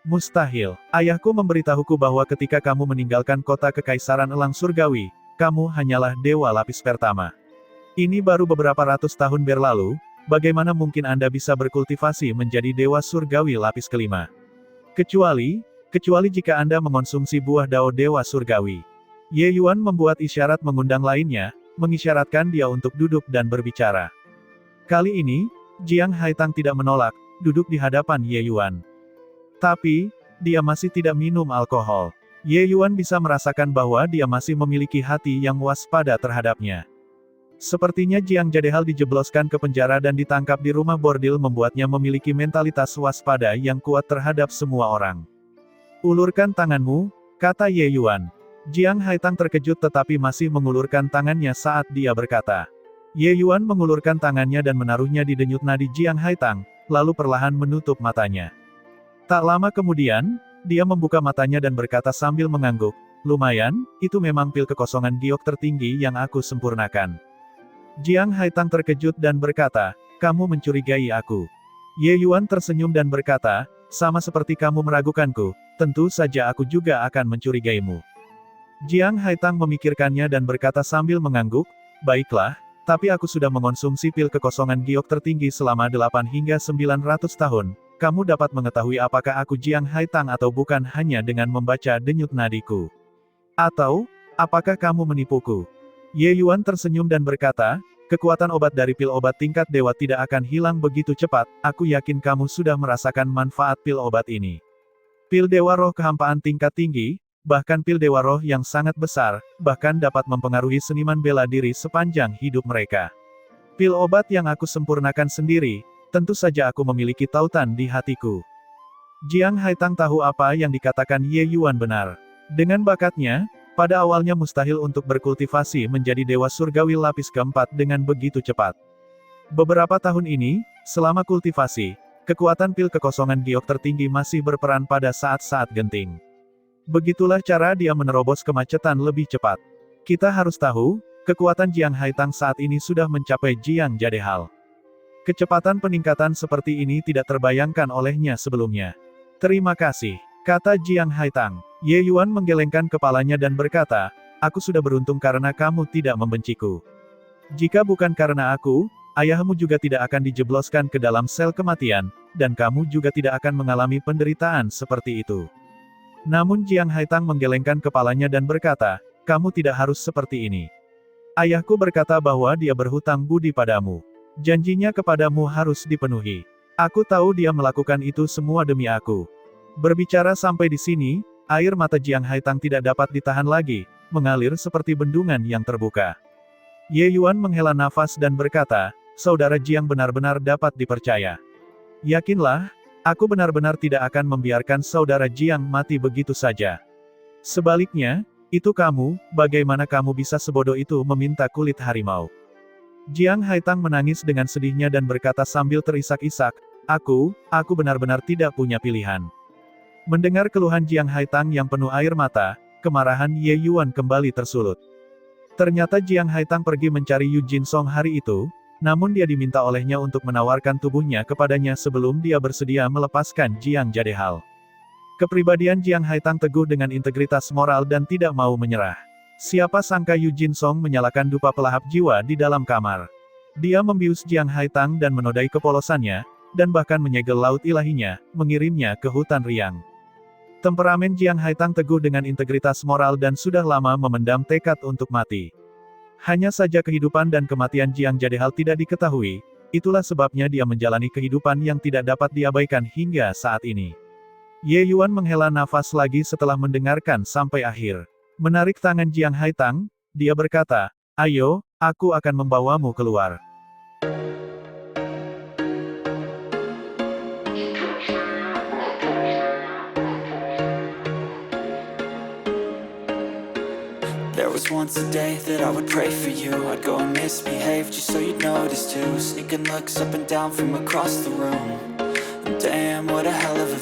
Mustahil. Ayahku memberitahuku bahwa ketika kamu meninggalkan kota kekaisaran elang surgawi, kamu hanyalah dewa lapis pertama. Ini baru beberapa ratus tahun berlalu, bagaimana mungkin Anda bisa berkultivasi menjadi dewa surgawi lapis kelima? Kecuali jika Anda mengonsumsi buah dao dewa surgawi. Ye Yuan membuat isyarat mengundang lainnya, mengisyaratkan dia untuk duduk dan berbicara. Kali ini, Jiang Haitang tidak menolak, duduk di hadapan Ye Yuan. Tapi, dia masih tidak minum alkohol. Ye Yuan bisa merasakan bahwa dia masih memiliki hati yang waspada terhadapnya. Sepertinya Jiang Jadehal dijebloskan ke penjara dan ditangkap di rumah bordil membuatnya memiliki mentalitas waspada yang kuat terhadap semua orang. Ulurkan tanganmu, kata Ye Yuan. Jiang Haitang terkejut tetapi masih mengulurkan tangannya saat dia berkata. Ye Yuan mengulurkan tangannya dan menaruhnya di denyut nadi Jiang Haitang, lalu perlahan menutup matanya. Tak lama kemudian, dia membuka matanya dan berkata sambil mengangguk, lumayan, itu memang pil kekosongan giok tertinggi yang aku sempurnakan. Jiang Haitang terkejut dan berkata, kamu mencurigai aku. Ye Yuan tersenyum dan berkata, sama seperti kamu meragukanku, tentu saja aku juga akan mencurigaimu. Jiang Haitang memikirkannya dan berkata sambil mengangguk, baiklah, tapi aku sudah mengonsumsi pil kekosongan giok tertinggi selama 8 hingga 900 tahun, kamu dapat mengetahui apakah aku Jiang Haitang atau bukan hanya dengan membaca denyut nadiku. Atau, apakah kamu menipuku? Ye Yuan tersenyum dan berkata, kekuatan obat dari pil obat tingkat dewa tidak akan hilang begitu cepat, aku yakin kamu sudah merasakan manfaat pil obat ini. Pil dewa roh kehampaan tingkat tinggi, bahkan pil dewa roh yang sangat besar, bahkan dapat mempengaruhi seniman bela diri sepanjang hidup mereka. Pil obat yang aku sempurnakan sendiri, tentu saja aku memiliki tautan di hatiku. Jiang Haitang tahu apa yang dikatakan Ye Yuan benar. Dengan bakatnya, pada awalnya mustahil untuk berkultivasi menjadi dewa surgawi lapis keempat dengan begitu cepat. Beberapa tahun ini, selama kultivasi, kekuatan pil kekosongan giok tertinggi masih berperan pada saat-saat genting. Begitulah cara dia menerobos kemacetan lebih cepat. Kita harus tahu, kekuatan Jiang Haitang saat ini sudah mencapai Jiang Jadehal. Kecepatan peningkatan seperti ini tidak terbayangkan olehnya sebelumnya. Terima kasih, kata Jiang Haitang. Ye Yuan menggelengkan kepalanya dan berkata, aku sudah beruntung karena kamu tidak membenciku. Jika bukan karena aku, ayahmu juga tidak akan dijebloskan ke dalam sel kematian, dan kamu juga tidak akan mengalami penderitaan seperti itu. Namun Jiang Haitang menggelengkan kepalanya dan berkata, kamu tidak harus seperti ini. Ayahku berkata bahwa dia berhutang budi padamu. Janjinya kepadamu harus dipenuhi. Aku tahu dia melakukan itu semua demi aku. Berbicara sampai di sini, air mata Jiang Haitang tidak dapat ditahan lagi, mengalir seperti bendungan yang terbuka. Ye Yuan menghela nafas dan berkata, saudara Jiang benar-benar dapat dipercaya. Yakinlah, aku benar-benar tidak akan membiarkan saudara Jiang mati begitu saja. Sebaliknya, itu kamu, bagaimana kamu bisa sebodoh itu meminta kulit harimau? Jiang Haitang menangis dengan sedihnya dan berkata sambil terisak-isak, aku benar-benar tidak punya pilihan. Mendengar keluhan Jiang Haitang yang penuh air mata, kemarahan Ye Yuan kembali tersulut. Ternyata Jiang Haitang pergi mencari Yu Jinsong hari itu, namun dia diminta olehnya untuk menawarkan tubuhnya kepadanya sebelum dia bersedia melepaskan Jiang Jadehal. Kepribadian Jiang Haitang teguh dengan integritas moral dan tidak mau menyerah. Siapa sangka Yu Jinsong menyalakan dupa pelahap jiwa di dalam kamar. Dia membius Jiang Haitang dan menodai kepolosannya, dan bahkan menyegel laut ilahinya, mengirimnya ke hutan riang. Temperamen Jiang Haitang teguh dengan integritas moral dan sudah lama memendam tekad untuk mati. Hanya saja kehidupan dan kematian Jiang Jadehal tidak diketahui, itulah sebabnya dia menjalani kehidupan yang tidak dapat diabaikan hingga saat ini. Ye Yuan menghela nafas lagi setelah mendengarkan sampai akhir. Menarik tangan Jiang Haitang, dia berkata, ayo, aku akan membawamu keluar. There was once a day that I would pray for you. I'd go and misbehave just so you'd notice too. Sneaking looks up and down from across the room. Damn, what a hell of a